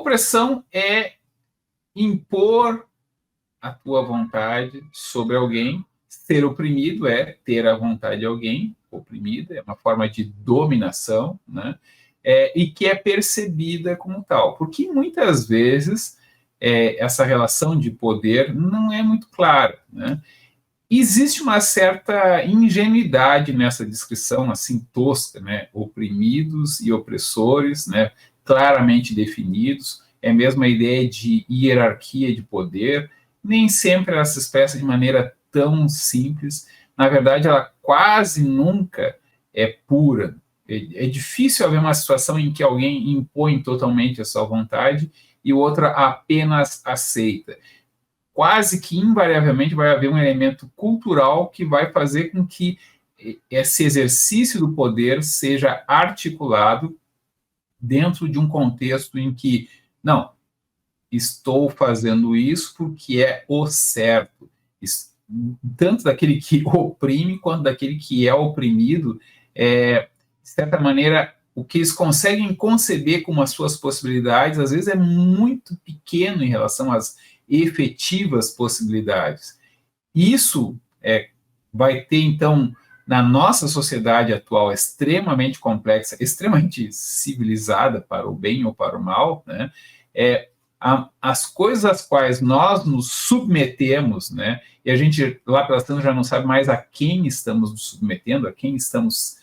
opressão é impor a tua vontade sobre alguém. Ser oprimido é ter a vontade de alguém oprimido, é uma forma de dominação, né? E que é percebida como tal. Porque muitas vezes essa relação de poder não é muito clara, né? Existe uma certa ingenuidade nessa descrição assim tosca, né? Oprimidos e opressores, né? Claramente definidos, é mesmo a ideia de hierarquia de poder. Nem sempre ela se expressa de maneira tão simples. Na verdade, ela quase nunca é pura. É difícil haver uma situação em que alguém impõe totalmente a sua vontade e outra apenas aceita. Quase que invariavelmente vai haver um elemento cultural que vai fazer com que esse exercício do poder seja articulado dentro de um contexto em que, não, estou fazendo isso porque é o certo. Tanto daquele que oprime quanto daquele que é oprimido, de certa maneira, o que eles conseguem conceber como as suas possibilidades, às vezes é muito pequeno em relação às efetivas possibilidades. Isso vai ter, então, na nossa sociedade atual, extremamente complexa, extremamente civilizada, para o bem ou para o mal, né? As coisas às quais nós nos submetemos, né? E a gente, lá pelas tantas, já não sabe mais a quem estamos nos submetendo, a quem estamos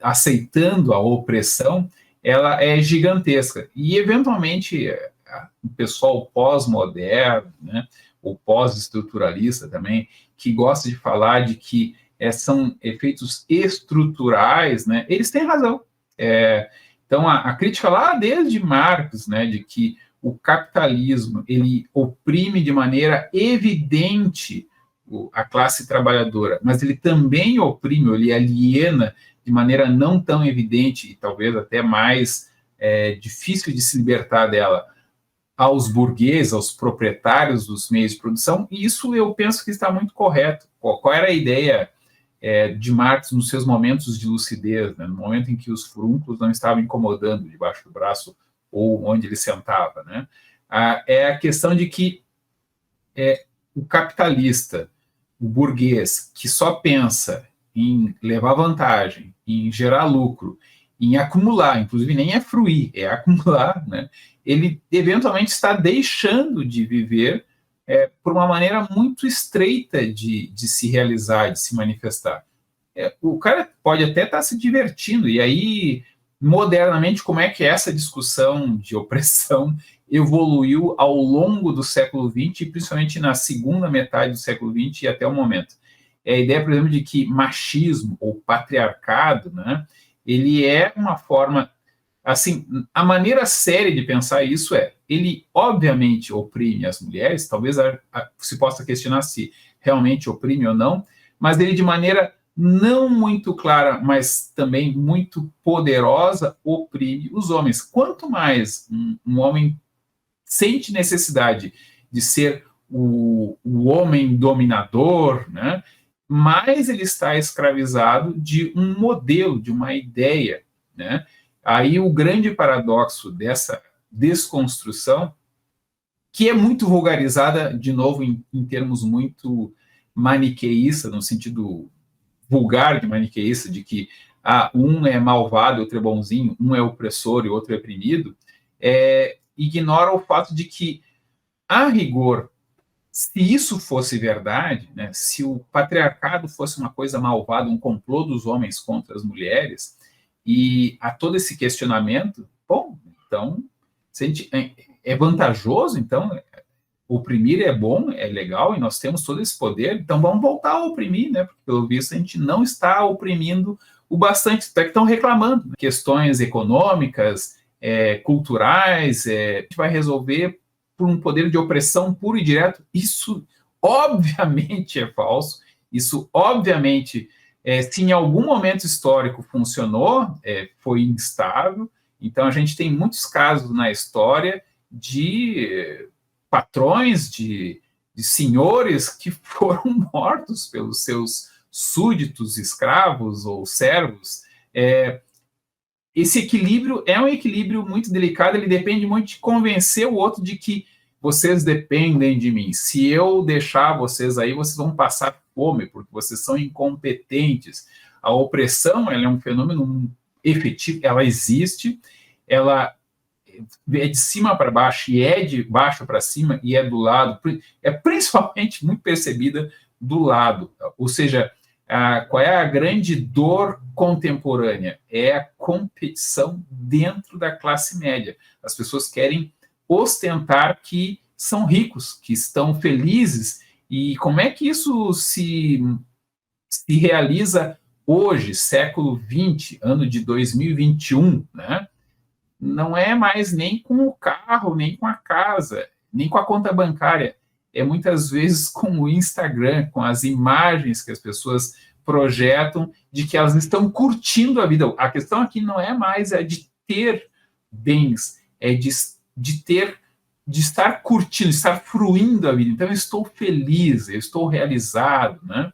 aceitando a opressão, ela é gigantesca. E, eventualmente, o pessoal pós-moderno, né, ou pós-estruturalista também, que gosta de falar de que são efeitos estruturais, né, eles têm razão. Então, a crítica lá desde Marx, né, de que o capitalismo ele oprime de maneira evidente a classe trabalhadora, mas ele também oprime, ele aliena de maneira não tão evidente e talvez até mais difícil de se libertar dela aos burgueses, aos proprietários dos meios de produção, e isso eu penso que está muito correto. Qual era a ideia de Marx nos seus momentos de lucidez, né? No momento em que os furúnculos não estavam incomodando debaixo do braço ou onde ele sentava, né? É a questão de que o capitalista, o burguês, que só pensa em levar vantagem, em gerar lucro, em acumular, inclusive nem é fruir, é acumular, né? Ele eventualmente está deixando de viver por uma maneira muito estreita de se realizar, de se manifestar. O cara pode até estar se divertindo, e aí, modernamente, como é que essa discussão de opressão evoluiu ao longo do século XX, principalmente na segunda metade do século XX e até o momento. A ideia, por exemplo, de que machismo ou patriarcado, né, ele é uma forma, assim, a maneira séria de pensar isso ele obviamente oprime as mulheres, talvez se possa questionar se realmente oprime ou não, mas ele de maneira não muito clara, mas também muito poderosa, oprime os homens. Quanto mais um homem sente necessidade de ser o homem dominador, né, mais ele está escravizado de um modelo, de uma ideia, né? Aí o grande paradoxo dessa desconstrução, que é muito vulgarizada, de novo, em termos muito maniqueísta, no sentido vulgar de maniqueísta, de que um é malvado, outro é bonzinho, um é opressor e outro é oprimido, ignora o fato de que, a rigor, se isso fosse verdade, né, se o patriarcado fosse uma coisa malvada, um complô dos homens contra as mulheres, e há todo esse questionamento, bom, então, é vantajoso, então, oprimir é bom, é legal, e nós temos todo esse poder, então vamos voltar a oprimir, né, porque, pelo visto, a gente não está oprimindo o bastante, até que estão reclamando, né? Questões econômicas, culturais, a gente vai resolver por um poder de opressão puro e direto. Isso, obviamente, é falso. Isso, obviamente, se em algum momento histórico funcionou, foi instável. Então, a gente tem muitos casos na história de patrões, de senhores que foram mortos pelos seus súditos, escravos ou servos, esse equilíbrio é um equilíbrio muito delicado, ele depende muito de convencer o outro de que vocês dependem de mim. Se eu deixar vocês aí, vocês vão passar fome, porque vocês são incompetentes. A opressão, ela é um fenômeno efetivo, ela existe, ela é de cima para baixo, e é de baixo para cima, e é do lado, é principalmente muito percebida do lado. Ou seja, qual é a grande dor contemporânea? É a competição dentro da classe média. As pessoas querem ostentar que são ricos, que estão felizes, e como é que isso se realiza hoje, século XX, ano de 2021, né? Não é mais nem com o carro, nem com a casa, nem com a conta bancária, é muitas vezes com o Instagram, com as imagens que as pessoas projetam de que elas estão curtindo a vida. A questão aqui não é mais a de ter bens, é de estar curtindo, de estar fruindo a vida. Então, eu estou feliz, eu estou realizado, né?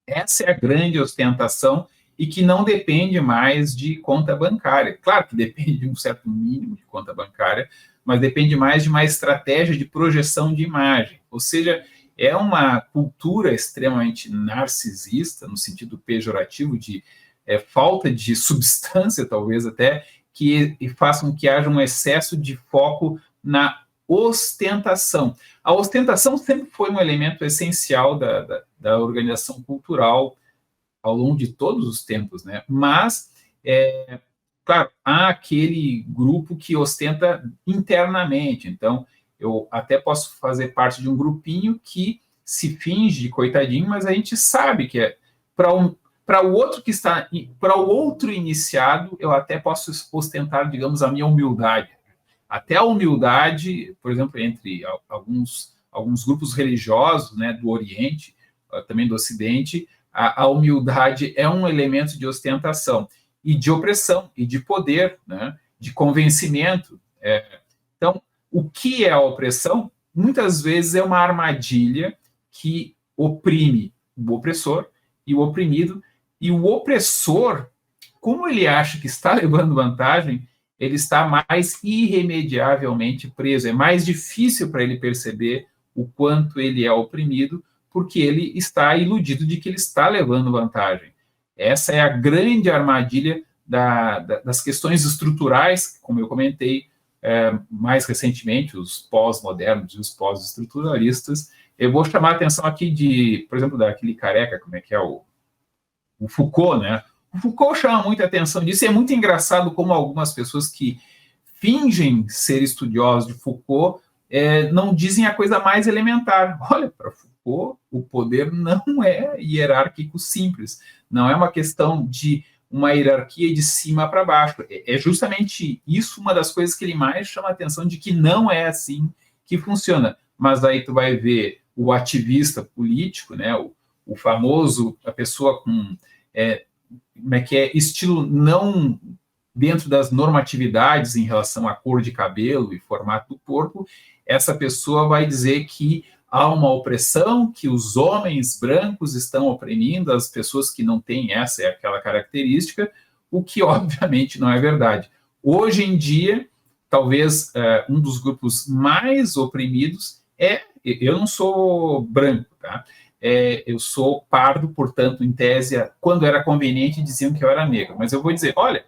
Essa é a grande ostentação e que não depende mais de conta bancária. Claro que depende de um certo mínimo de conta bancária, mas depende mais de uma estratégia de projeção de imagem. Ou seja, é uma cultura extremamente narcisista, no sentido pejorativo, de falta de substância, talvez até, que faça com que haja um excesso de foco na ostentação. A ostentação sempre foi um elemento essencial da organização cultural ao longo de todos os tempos, né? Mas, claro, há aquele grupo que ostenta internamente. Então, eu até posso fazer parte de um grupinho que se finge de coitadinho, mas a gente sabe que é para o outro que está, para o outro iniciado, eu até posso ostentar, digamos, a minha humildade. Até a humildade, por exemplo, entre alguns grupos religiosos, né, do Oriente, também do Ocidente, a humildade é um elemento de ostentação e de opressão e de poder, né, de convencimento. Então, o que é a opressão? Muitas vezes é uma armadilha que oprime o opressor e o oprimido, e o opressor, como ele acha que está levando vantagem, ele está mais irremediavelmente preso. É mais difícil para ele perceber o quanto ele é oprimido, porque ele está iludido de que ele está levando vantagem. Essa é a grande armadilha das questões estruturais, como eu comentei mais recentemente, os pós-modernos e os pós-estruturalistas. Eu vou chamar a atenção aqui por exemplo, daquele careca, como é que é o Foucault, né? O Foucault chama muita atenção disso, e é muito engraçado como algumas pessoas que fingem ser estudiosos de Foucault não dizem a coisa mais elementar. Olha, para Foucault, o poder não é hierárquico simples, não é uma questão de uma hierarquia de cima para baixo. É justamente isso uma das coisas que ele mais chama a atenção, de que não é assim que funciona. Mas aí tu vai ver o ativista político, né, o famoso, a pessoa com como é que é, estilo não dentro das normatividades em relação à cor de cabelo e formato do corpo, essa pessoa vai dizer que há uma opressão, que os homens brancos estão oprimindo as pessoas que não têm essa e aquela característica, o que obviamente não é verdade. Hoje em dia, talvez um dos grupos mais oprimidos eu não sou branco, tá? Eu sou pardo, portanto, em tese, quando era conveniente, diziam que eu era negro. Mas eu vou dizer, olha,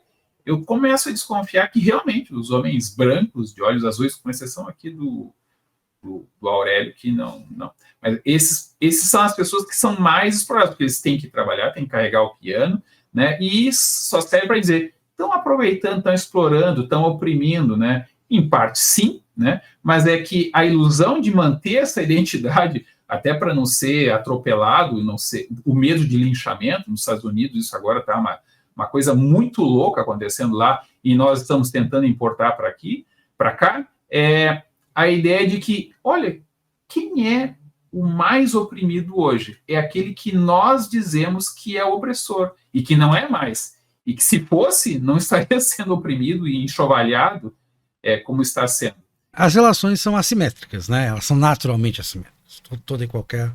eu começo a desconfiar que realmente os homens brancos, de olhos azuis, com exceção aqui do Aurélio, que não. Mas esses são as pessoas que são mais exploradas, porque eles têm que trabalhar, têm que carregar o piano, né? E só serve para dizer, estão aproveitando, estão explorando, estão oprimindo, né? Em parte, sim, né? Mas é que a ilusão de manter essa identidade, até para não ser atropelado, não ser o medo de linchamento nos Estados Unidos, isso agora está uma coisa muito louca acontecendo lá, e nós estamos tentando importar para cá, a ideia de que, olha, quem é o mais oprimido hoje? É aquele que nós dizemos que é opressor, e que não é mais. E que, se fosse, não estaria sendo oprimido e enxovalhado como está sendo. As relações são assimétricas, né? Elas são naturalmente assimétricas. Toda e qualquer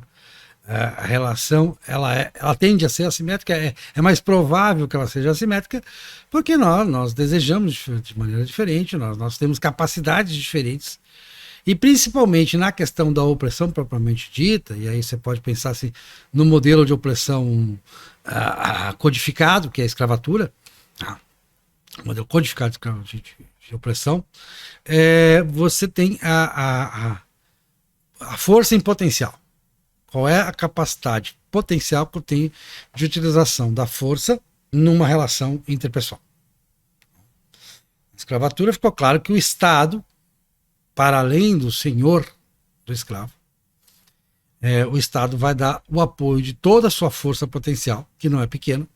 a relação ela tende a ser assimétrica, é mais provável que ela seja assimétrica, porque nós desejamos de maneira diferente, nós temos capacidades diferentes, e principalmente na questão da opressão propriamente dita, e aí você pode pensar assim, no modelo de opressão codificado, que é a escravatura, o modelo codificado de opressão, você tem a força em potencial. Qual é a capacidade potencial que eu tenho de utilização da força numa relação interpessoal? Na escravatura ficou claro que o Estado, para além do senhor do escravo, o Estado vai dar o apoio de toda a sua força potencial, que não é pequena.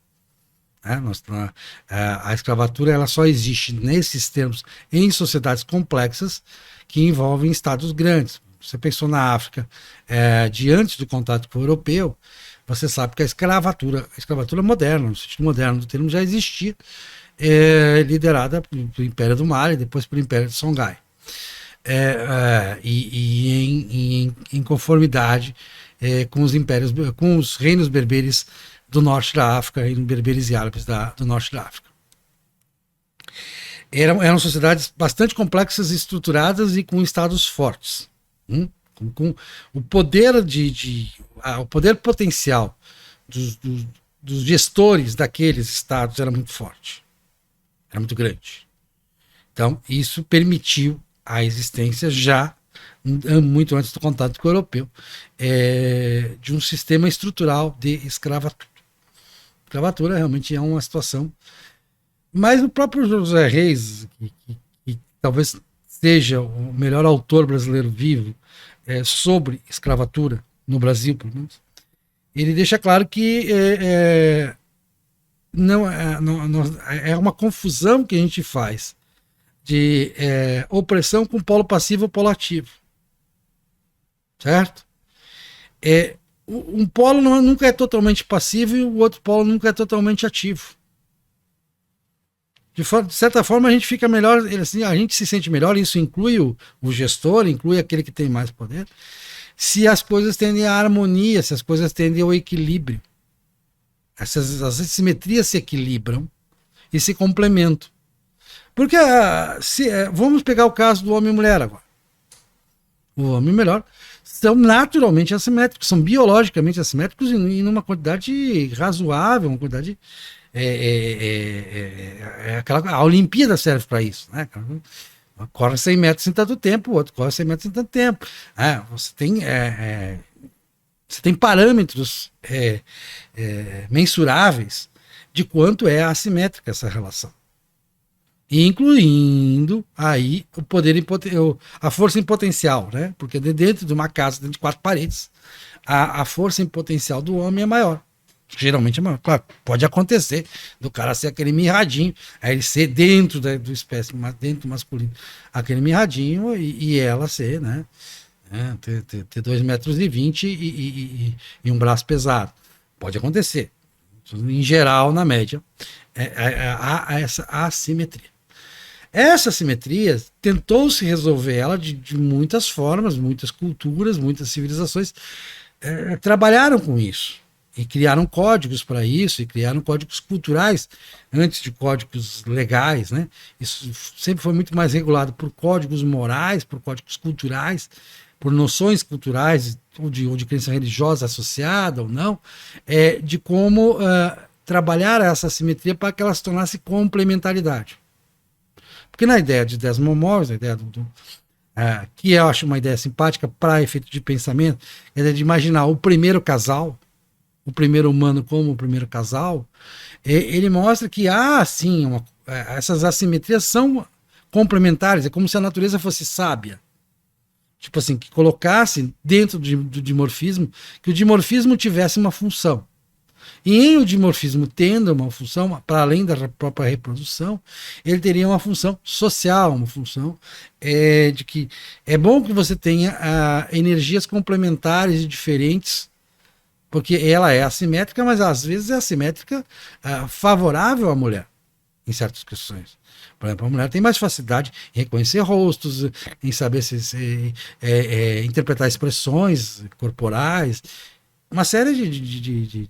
A escravatura ela só existe nesses termos em sociedades complexas que envolvem estados grandes. Você pensou na África, diante do contato com o europeu, você sabe que a escravatura moderna, no sentido moderno do termo, já existia, liderada pelo Império do Mali, depois pelo Império de Songhai. Em conformidade com os impérios, com os reinos berberes do norte da África, reinos berberes e árabes do norte da África. Eram sociedades bastante complexas, estruturadas e com estados fortes. Com o poder o poder potencial dos gestores daqueles estados era muito forte, era muito grande. Então, isso permitiu a existência já muito antes do contato com o europeu de um sistema estrutural de escravatura. Escravatura realmente é uma situação, mas o próprio José Reis, que talvez seja o melhor autor brasileiro vivo sobre escravatura no Brasil, pelo menos, ele deixa claro que não é uma confusão que a gente faz de opressão com polo passivo ou polo ativo, certo? Um polo nunca é totalmente passivo e o outro polo nunca é totalmente ativo. De certa forma a gente fica melhor, assim, a gente se sente melhor, isso inclui o gestor, inclui aquele que tem mais poder, se as coisas tendem à harmonia, se as coisas tendem ao equilíbrio. As assimetrias se equilibram e se complementam. Porque vamos pegar o caso do homem e mulher agora. O homem e mulher são naturalmente assimétricos, são biologicamente assimétricos em uma quantidade razoável, uma quantidade a Olimpíada serve para isso, né? Corre 100 metros em tanto tempo, o outro corre 100 metros em tanto tempo. Você tem parâmetros mensuráveis de quanto é assimétrica essa relação, incluindo aí o poder a força em potencial, né? Porque dentro de uma casa, dentro de 4 paredes, a força em potencial do homem é maior. Geralmente é maior. Claro, pode acontecer do cara ser aquele mirradinho, aí ele ser dentro do espécie, dentro do masculino, aquele mirradinho e ela ser, né? Ter 2,20 metros e um braço pesado. Pode acontecer. Em geral, na média, há essa assimetria. Essa assimetria tentou-se resolver ela de muitas formas, muitas culturas, muitas civilizações trabalharam com isso. E criaram códigos para isso, e criaram códigos culturais antes de códigos legais, né? Isso sempre foi muito mais regulado por códigos morais, por códigos culturais, por noções culturais ou de crença religiosa associada ou não, de como trabalhar essa simetria para que ela se tornasse complementaridade. Porque na ideia de Desmond Morris, a ideia que eu acho uma ideia simpática para efeito de pensamento, é de imaginar o primeiro casal, o primeiro humano como o primeiro casal, ele mostra que essas assimetrias são complementares, é como se a natureza fosse sábia. Tipo assim, que colocasse dentro do dimorfismo, que o dimorfismo tivesse uma função. E em o dimorfismo tendo uma função, para além da própria reprodução, ele teria uma função social, uma função de que é bom que você tenha energias complementares e diferentes, porque ela é assimétrica, mas às vezes é assimétrica favorável à mulher, em certas questões. Por exemplo, a mulher tem mais facilidade em reconhecer rostos, em saber interpretar expressões corporais, uma série de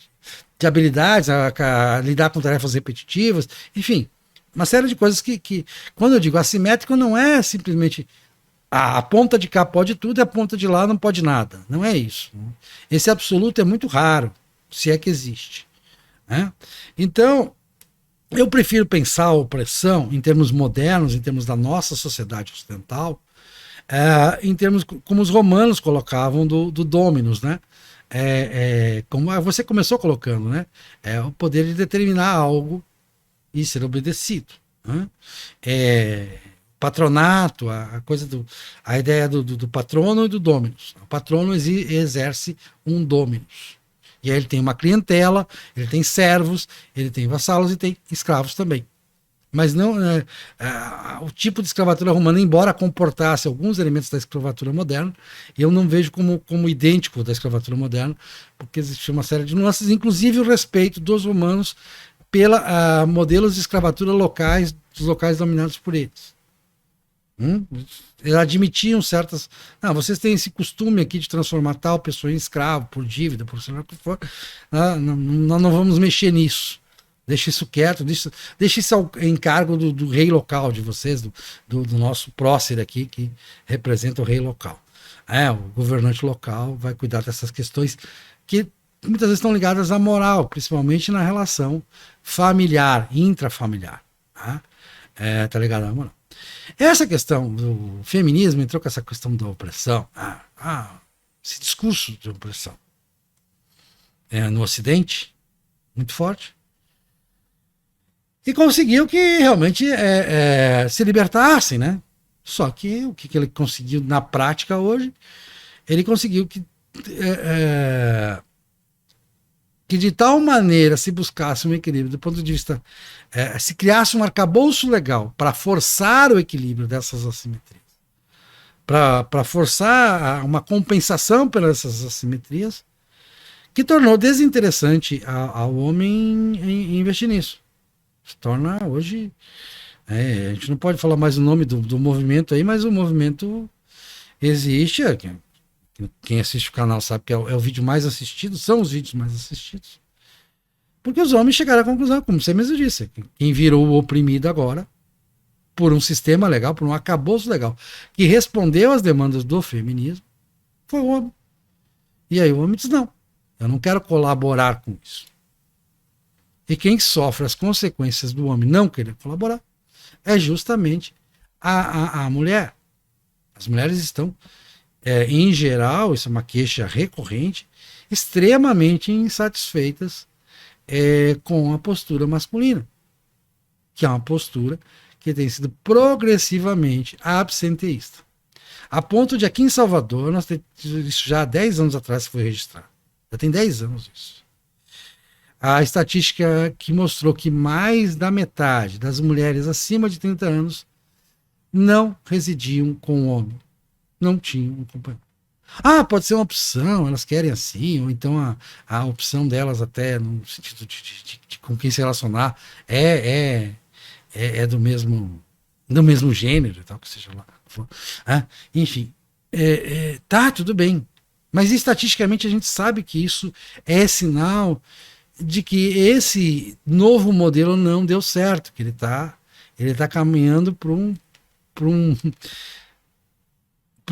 habilidades, a lidar com tarefas repetitivas, enfim, uma série de coisas que quando eu digo assimétrico, não é simplesmente a ponta de cá pode tudo e a ponta de lá não pode nada. Não é isso. Esse absoluto é muito raro, se é que existe. Né? Então, eu prefiro pensar a opressão em termos modernos, em termos da nossa sociedade ocidental, em termos como os romanos colocavam do dominus, né? Como você começou colocando, né? É o poder de determinar algo e ser obedecido. Né? Patronato, a ideia do patrono e do dominus. O patrono exerce um dominus. E aí ele tem uma clientela, ele tem servos, ele tem vassalos e tem escravos também. Mas não o tipo de escravatura romana, embora comportasse alguns elementos da escravatura moderna, eu não vejo como idêntico da escravatura moderna, porque existe uma série de nuances, inclusive o respeito dos romanos pela modelos de escravatura locais, dos locais dominados por eles. Eles admitiam certas. Não, vocês têm esse costume aqui de transformar tal pessoa em escravo, por dívida, por sei lá o que for. Nós não vamos mexer nisso. Deixa isso quieto, deixa isso ao encargo do rei local de vocês, do nosso prócer aqui, que representa o rei local. O governante local vai cuidar dessas questões que muitas vezes estão ligadas à moral, principalmente na relação familiar, intrafamiliar. Tá ligado à moral. Essa questão do feminismo entrou com essa questão da opressão, esse discurso de opressão no Ocidente, muito forte, e conseguiu que realmente se libertassem, né? Só que o que ele conseguiu na prática hoje, ele conseguiu que de tal maneira se buscasse um equilíbrio do ponto de vista, se criasse um arcabouço legal para forçar o equilíbrio dessas assimetrias, para forçar uma compensação pelas assimetrias, que tornou desinteressante ao homem investir nisso. Se torna hoje, a gente não pode falar mais o nome do movimento aí, mas o movimento existe. Quem assiste o canal sabe que é o vídeo mais assistido, são os vídeos mais assistidos. Porque os homens chegaram à conclusão, como você mesmo disse, quem virou o oprimido agora, por um sistema legal, por um arcabouço legal, que respondeu às demandas do feminismo, foi o homem. E aí o homem diz, não, eu não quero colaborar com isso. E quem sofre as consequências do homem não querer colaborar é justamente a mulher. As mulheres estão, em geral, isso é uma queixa recorrente, extremamente insatisfeitas com a postura masculina, que é uma postura que tem sido progressivamente absenteísta. A ponto de aqui em Salvador, nós temos isso já há 10 anos atrás foi registrado. Já tem 10 anos isso. A estatística que mostrou que mais da metade das mulheres acima de 30 anos não residiam com o homem. Não tinham um companheiro. Pode ser uma opção, elas querem assim, ou então a opção delas até no sentido de com quem se relacionar é do mesmo gênero, tal, que seja lá. Enfim, tá, tudo bem. Mas estatisticamente a gente sabe que isso é sinal de que esse novo modelo não deu certo, que ele tá caminhando para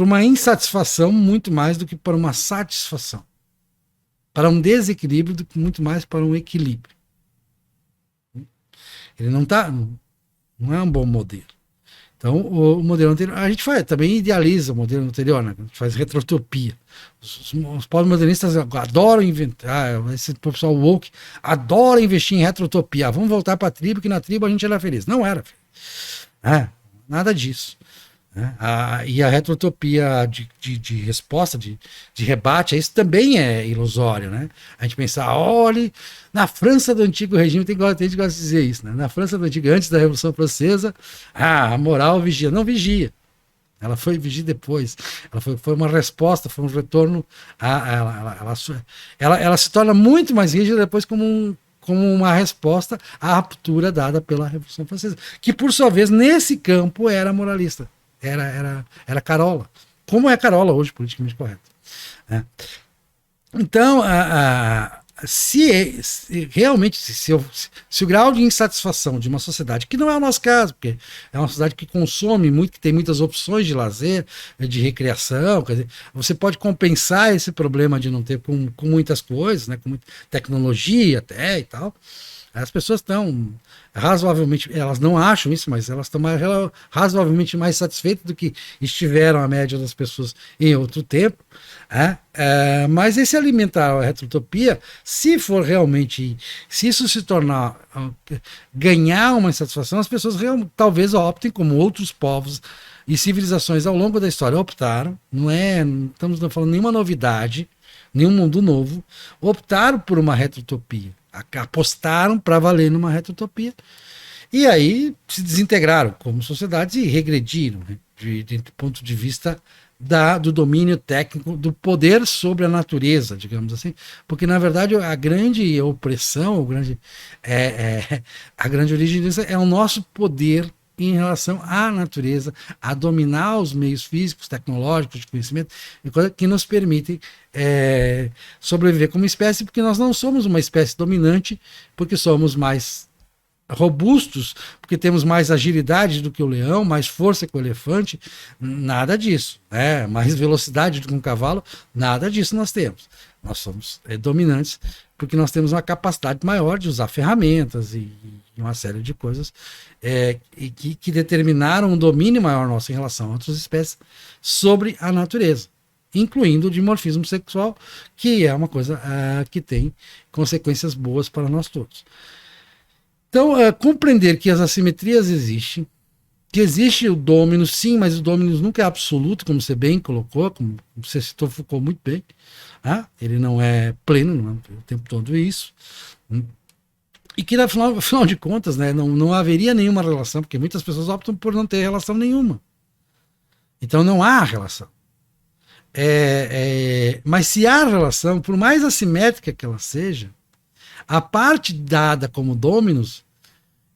uma insatisfação muito mais do que para uma satisfação, para um desequilíbrio do que muito mais para um equilíbrio. Ele não é um bom modelo. Então, o modelo anterior, a gente também idealiza o modelo anterior, né? A gente faz retrotopia. Os pós-modernistas adoram inventar, esse pessoal woke adora investir em retrotopia. Vamos voltar para a tribo, que na tribo a gente era feliz. Não era feliz. Nada disso. E a retrotopia de resposta, de rebate, isso também é ilusório, né? A gente pensar, olhe, na França do Antigo Regime, tem gente que gosta de dizer isso, né? Na França do Antigo, antes da Revolução Francesa, a moral vigia. Não vigia. Ela foi vigia depois. Ela foi uma resposta, foi um retorno. Ela se torna muito mais rígida depois como uma resposta à ruptura dada pela Revolução Francesa, que por sua vez, nesse campo, era moralista. Era Carola. Como é Carola hoje, politicamente correto. Então, realmente, se o grau de insatisfação de uma sociedade, que não é o nosso caso, porque é uma sociedade que consome muito, que tem muitas opções de lazer, de recreação, quer dizer, você pode compensar esse problema de não ter com muitas coisas, né, com muita tecnologia até e tal. As pessoas estão razoavelmente, elas não acham isso, mas elas estão razoavelmente mais satisfeitas do que estiveram a média das pessoas em outro tempo. Mas esse alimentar a retrotopia, se for realmente, se isso se tornar, ganhar uma insatisfação, as pessoas talvez optem como outros povos e civilizações ao longo da história optaram, não estamos falando nenhuma novidade, nenhum mundo novo, optaram por uma retrotopia, apostaram para valer numa retrotopia, e aí se desintegraram como sociedades e regrediram, né, do ponto de vista do domínio técnico, do poder sobre a natureza, digamos assim, porque na verdade a grande opressão, a grande origem disso é o nosso poder em relação à natureza, a dominar os meios físicos, tecnológicos, de conhecimento, que nos permitem sobreviver como espécie, porque nós não somos uma espécie dominante, porque somos mais robustos, porque temos mais agilidade do que o leão, mais força que o elefante, nada disso, né? Mais velocidade do que um cavalo, nada disso nós temos. Nós somos dominantes porque nós temos uma capacidade maior de usar ferramentas e uma série de coisas que determinaram um domínio maior nosso em relação a outras espécies sobre a natureza, incluindo o dimorfismo sexual, que é uma coisa que tem consequências boas para nós todos. Então, compreender que as assimetrias existem, que existe o Dominus, sim, mas o Dominus nunca é absoluto, como você bem colocou, como você citou Foucault muito bem. Ele não é pleno, não é o tempo todo isso. E que, afinal de contas, né, não haveria nenhuma relação, porque muitas pessoas optam por não ter relação nenhuma. Então, não há relação. Mas se há relação, por mais assimétrica que ela seja, a parte dada como Dominus,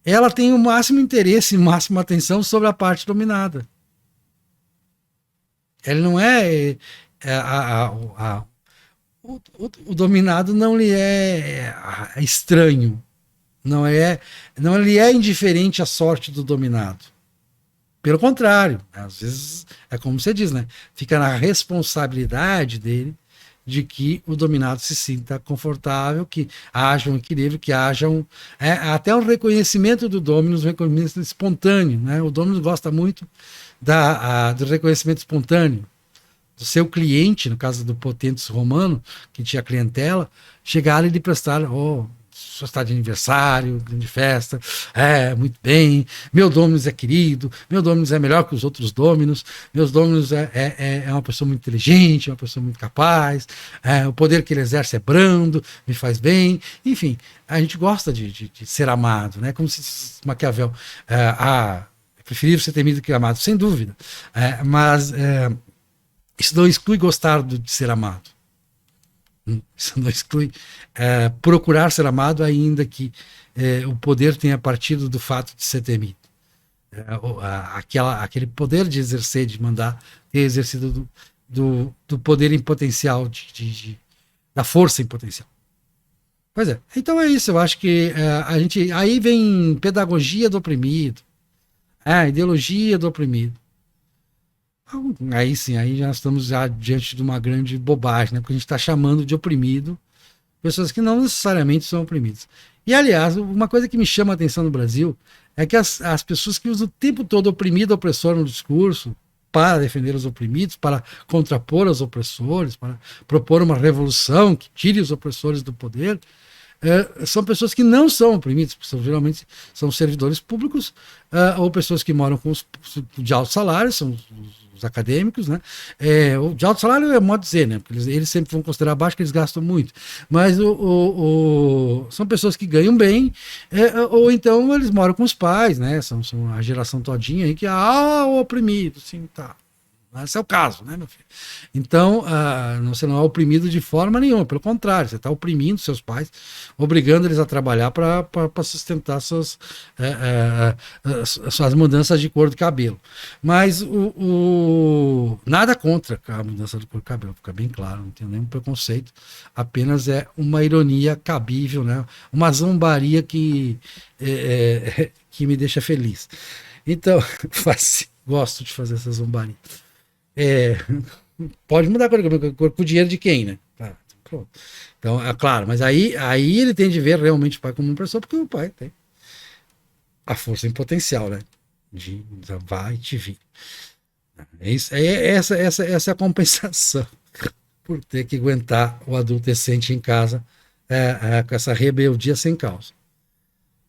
ela tem o máximo interesse e máxima atenção sobre a parte dominada. Ele não é... o dominado não lhe é estranho. Não lhe é indiferente à sorte do dominado. Pelo contrário, às vezes, é como você diz, né? Fica na responsabilidade dele de que o dominado se sinta confortável, que haja um equilíbrio, que haja até um reconhecimento do Dominus, um reconhecimento espontâneo. Né? O Dominus gosta muito do reconhecimento espontâneo, do seu cliente, no caso do Potentes romano, que tinha clientela, chegar e lhe prestar, só está de aniversário, grande festa, muito bem, meu Dominus é querido, meu Dominus é melhor que os outros Dominus, meus Dominus é uma pessoa muito inteligente, uma pessoa muito capaz, o poder que ele exerce é brando, me faz bem, enfim, a gente gosta de ser amado, né? Como se diz Maquiavel, é preferível ser temido que amado, sem dúvida, mas isso não exclui gostar de ser amado. Isso não exclui procurar ser amado, ainda que o poder tenha partido do fato de ser temido. Aquele poder de exercer, de mandar, ter exercido do poder em potencial, da força em potencial. Pois é, então é isso. Eu acho que aí vem pedagogia do oprimido, ideologia do oprimido. Aí sim, aí já estamos diante de uma grande bobagem, né? Porque a gente está chamando de oprimido pessoas que não necessariamente são oprimidas. E, aliás, uma coisa que me chama a atenção no Brasil é que as pessoas que usam o tempo todo oprimido, opressor no discurso, para defender os oprimidos, para contrapor os opressores, para propor uma revolução que tire os opressores do poder, são pessoas que não são oprimidas, geralmente são servidores públicos ou pessoas que moram de alto salário, são os acadêmicos, né? O de alto salário é modo de dizer, né? Porque eles sempre vão considerar baixo, que eles gastam muito. Mas são pessoas que ganham bem, ou então eles moram com os pais, né? São a geração todinha aí que o oprimido, sim, tá. Esse é o caso, né, meu filho? Então, você não é oprimido de forma nenhuma, pelo contrário, você está oprimindo seus pais, obrigando eles a trabalhar para sustentar suas mudanças de cor de cabelo. Mas Nada contra a mudança do cor do cabelo, fica bem claro, não tenho nenhum preconceito, apenas é uma ironia cabível, né? Uma zombaria que me deixa feliz. Então, gosto de fazer essa zombaria. Pode mudar a cor do cabelo, com o dinheiro de quem, né? Pronto. Então, é claro, mas aí ele tem de ver realmente o pai como uma pessoa, porque o pai tem a força em potencial, né? De vai e te vir. Essa é a compensação por ter que aguentar o adolescente em casa com essa rebeldia sem causa.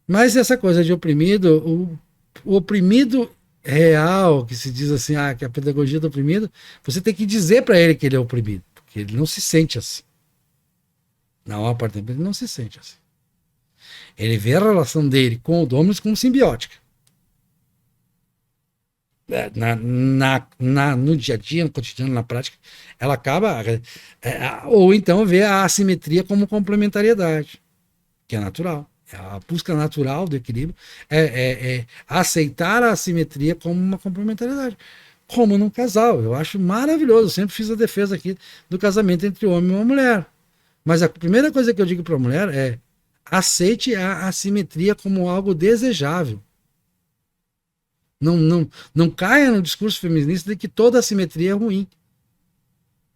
Mas essa coisa de oprimido, o oprimido real, que se diz assim, que a pedagogia do oprimido, você tem que dizer para ele que ele é oprimido, porque ele não se sente assim. Na maior parte do tempo, ele não se sente assim. Ele vê a relação dele com o Dominus como simbiótica. No dia a dia, no cotidiano, na prática, ela acaba. Ou então vê a assimetria como complementariedade, que é natural. A busca natural do equilíbrio é aceitar a assimetria como uma complementariedade. Como num casal. Eu acho maravilhoso. Eu sempre fiz a defesa aqui do casamento entre um homem e uma mulher. Mas a primeira coisa que eu digo para a mulher é: aceite a assimetria como algo desejável. Não caia no discurso feminista de que toda assimetria é ruim.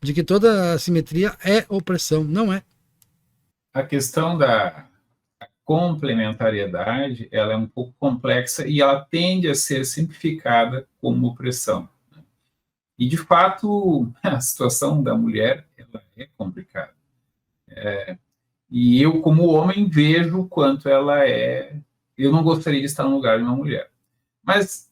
De que toda assimetria é opressão. Não é. A questão da complementariedade, ela é um pouco complexa e ela tende a ser simplificada como opressão. E, de fato, a situação da mulher ela é complicada. E eu, como homem, vejo o quanto ela é... Eu não gostaria de estar no lugar de uma mulher. Mas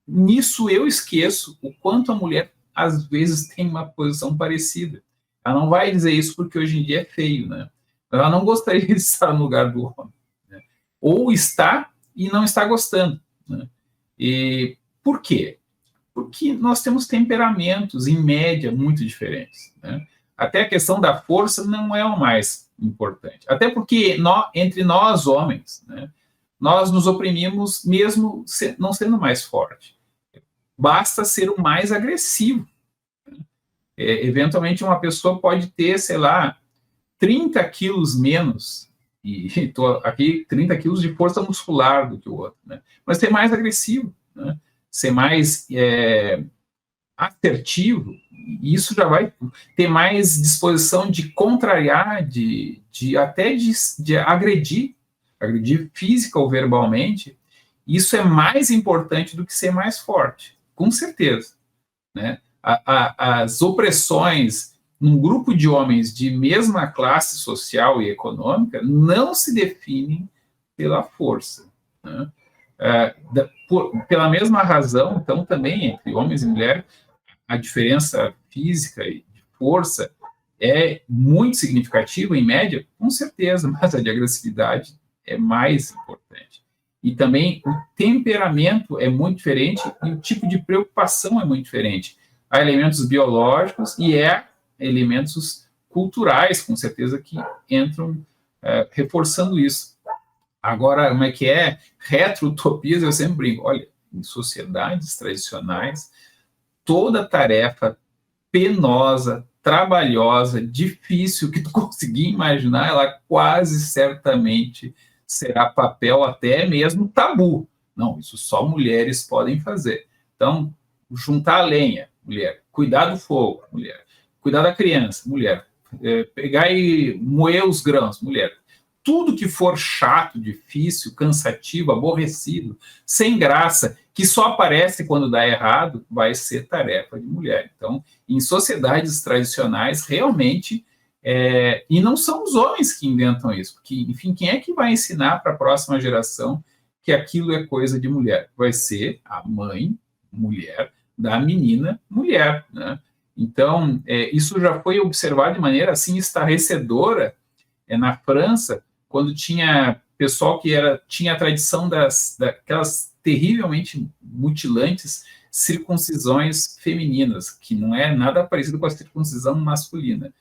nisso eu esqueço o quanto a mulher, às vezes, tem uma posição parecida. Ela não vai dizer isso porque hoje em dia é feio, né? Ela não gostaria de estar no lugar do homem. Né? Ou está e não está gostando. Né? E por quê? Porque nós temos temperamentos, em média, muito diferentes. Né? Até a questão da força não é o mais importante. Até porque entre nós, homens, né, nós nos oprimimos mesmo não sendo mais forte. Basta ser o mais agressivo. Eventualmente, uma pessoa pode ter, sei lá, 30 quilos menos, e estou aqui 30 quilos de força muscular do que o outro, né? Mas ser mais agressivo, né? Ser mais assertivo, e isso já vai ter mais disposição de contrariar, até de agredir física ou verbalmente. Isso é mais importante do que ser mais forte, com certeza. Né? As opressões num grupo de homens de mesma classe social e econômica não se definem pela força. Né? Pela mesma razão, então, também, entre homens e mulheres, a diferença física e de força é muito significativa, em média, com certeza, mas a de agressividade é mais importante. E também o temperamento é muito diferente e o tipo de preocupação é muito diferente. Há elementos biológicos e elementos culturais, com certeza, que entram reforçando isso. Agora, como é que é? Retro-utopias, eu sempre brinco. Olha, em sociedades tradicionais, toda tarefa penosa, trabalhosa, difícil, que tu conseguir imaginar, ela quase certamente será papel até mesmo tabu. Não, isso só mulheres podem fazer. Então, juntar a lenha, mulher. Cuidar do fogo, mulher. Cuidar da criança, mulher. Pegar e moer os grãos, mulher. Tudo que for chato, difícil, cansativo, aborrecido, sem graça, que só aparece quando dá errado, vai ser tarefa de mulher. Então, em sociedades tradicionais, realmente, e não são os homens que inventam isso, porque, enfim, quem é que vai ensinar para a próxima geração que aquilo é coisa de mulher? Vai ser a mãe, mulher, da menina, mulher, né? Então, isso já foi observado de maneira, assim, estarrecedora na França, quando tinha pessoal que tinha a tradição daquelas terrivelmente mutilantes circuncisões femininas, que não é nada parecido com a circuncisão masculina.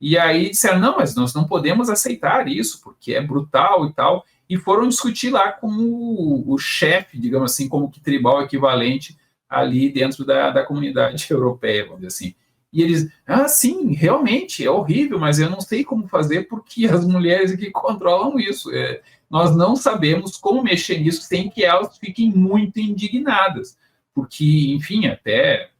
E aí disseram, não, mas nós não podemos aceitar isso, porque é brutal e tal, e foram discutir lá com o chefe, digamos assim, como que tribal equivalente ali dentro da comunidade europeia, vamos dizer assim. E eles, sim, realmente é horrível, mas eu não sei como fazer porque as mulheres aqui controlam isso. Nós não sabemos como mexer nisso sem que elas fiquem muito indignadas. Porque, enfim, até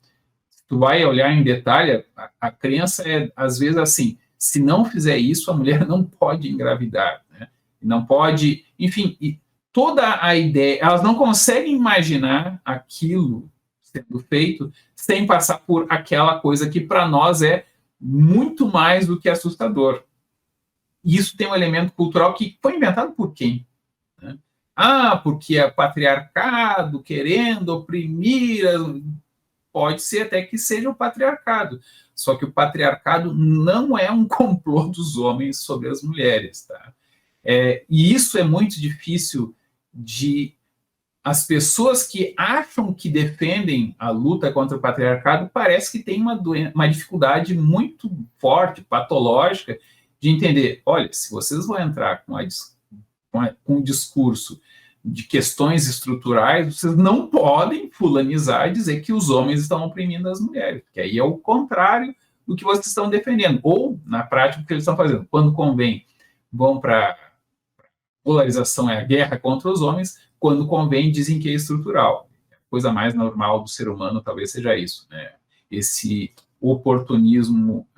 tu vai olhar em detalhe, a crença é, às vezes, assim, se não fizer isso, a mulher não pode engravidar, né? Não pode, enfim, e toda a ideia, elas não conseguem imaginar aquilo sendo feito sem passar por aquela coisa que para nós é muito mais do que assustador. E isso tem um elemento cultural que foi inventado por quem? Né? Porque é patriarcado querendo oprimir. Pode ser até que seja o patriarcado. Só que o patriarcado não é um complô dos homens sobre as mulheres. Tá? E isso é muito difícil de... As pessoas que acham que defendem a luta contra o patriarcado parece que tem uma dificuldade muito forte, patológica, de entender, olha, se vocês vão entrar com um discurso de questões estruturais, vocês não podem fulanizar e dizer que os homens estão oprimindo as mulheres, porque aí é o contrário do que vocês estão defendendo. Ou, na prática, o que eles estão fazendo? Quando convém, vão para polarização, é a guerra contra os homens, quando convém, dizem que é estrutural. A coisa mais normal do ser humano talvez seja isso, né? Esse oportunismo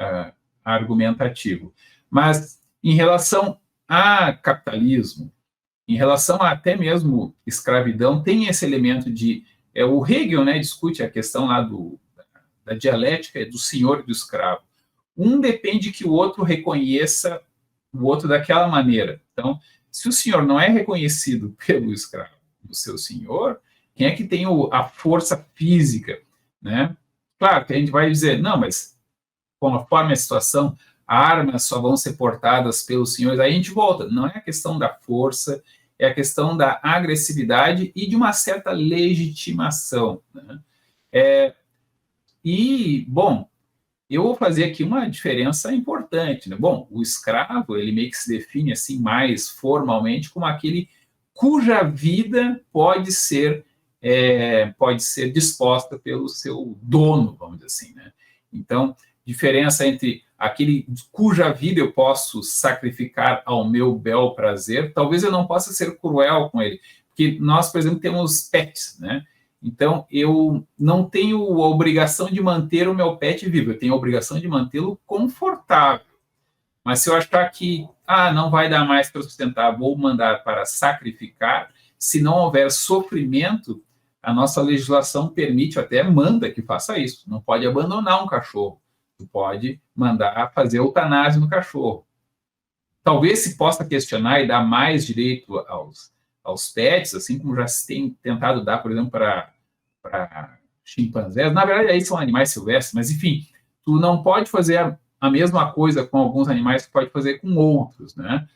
argumentativo. Mas, em relação a capitalismo, em relação a até mesmo escravidão, tem esse elemento de... o Hegel, né, discute a questão lá da dialética do senhor e do escravo. Um depende que o outro reconheça o outro daquela maneira. Então, se o senhor não é reconhecido pelo escravo, do seu senhor, quem é que tem a força física? Né? Claro que a gente vai dizer, não, mas conforme a situação, armas só vão ser portadas pelos senhores, aí a gente volta. Não é a questão da força, é a questão da agressividade e de uma certa legitimação. Né? Bom, eu vou fazer aqui uma diferença importante. Né? Bom, o escravo, ele meio que se define assim mais formalmente como aquele cuja vida pode ser disposta pelo seu dono, vamos dizer assim. Né? Então, diferença entre aquele cuja vida eu posso sacrificar ao meu bel prazer, talvez eu não possa ser cruel com ele, porque nós, por exemplo, temos pets, né? Então, eu não tenho a obrigação de manter o meu pet vivo, eu tenho a obrigação de mantê-lo confortável. Mas se eu achar que não vai dar mais para sustentar, vou mandar para sacrificar, se não houver sofrimento, a nossa legislação permite, até manda que faça isso. Não pode abandonar um cachorro. Tu pode mandar fazer eutanásia no cachorro. Talvez se possa questionar e dar mais direito aos pets, assim como já se tem tentado dar, por exemplo, para chimpanzés. Na verdade, aí são animais silvestres, mas, enfim, tu não pode fazer a mesma coisa com alguns animais que pode fazer com outros, né?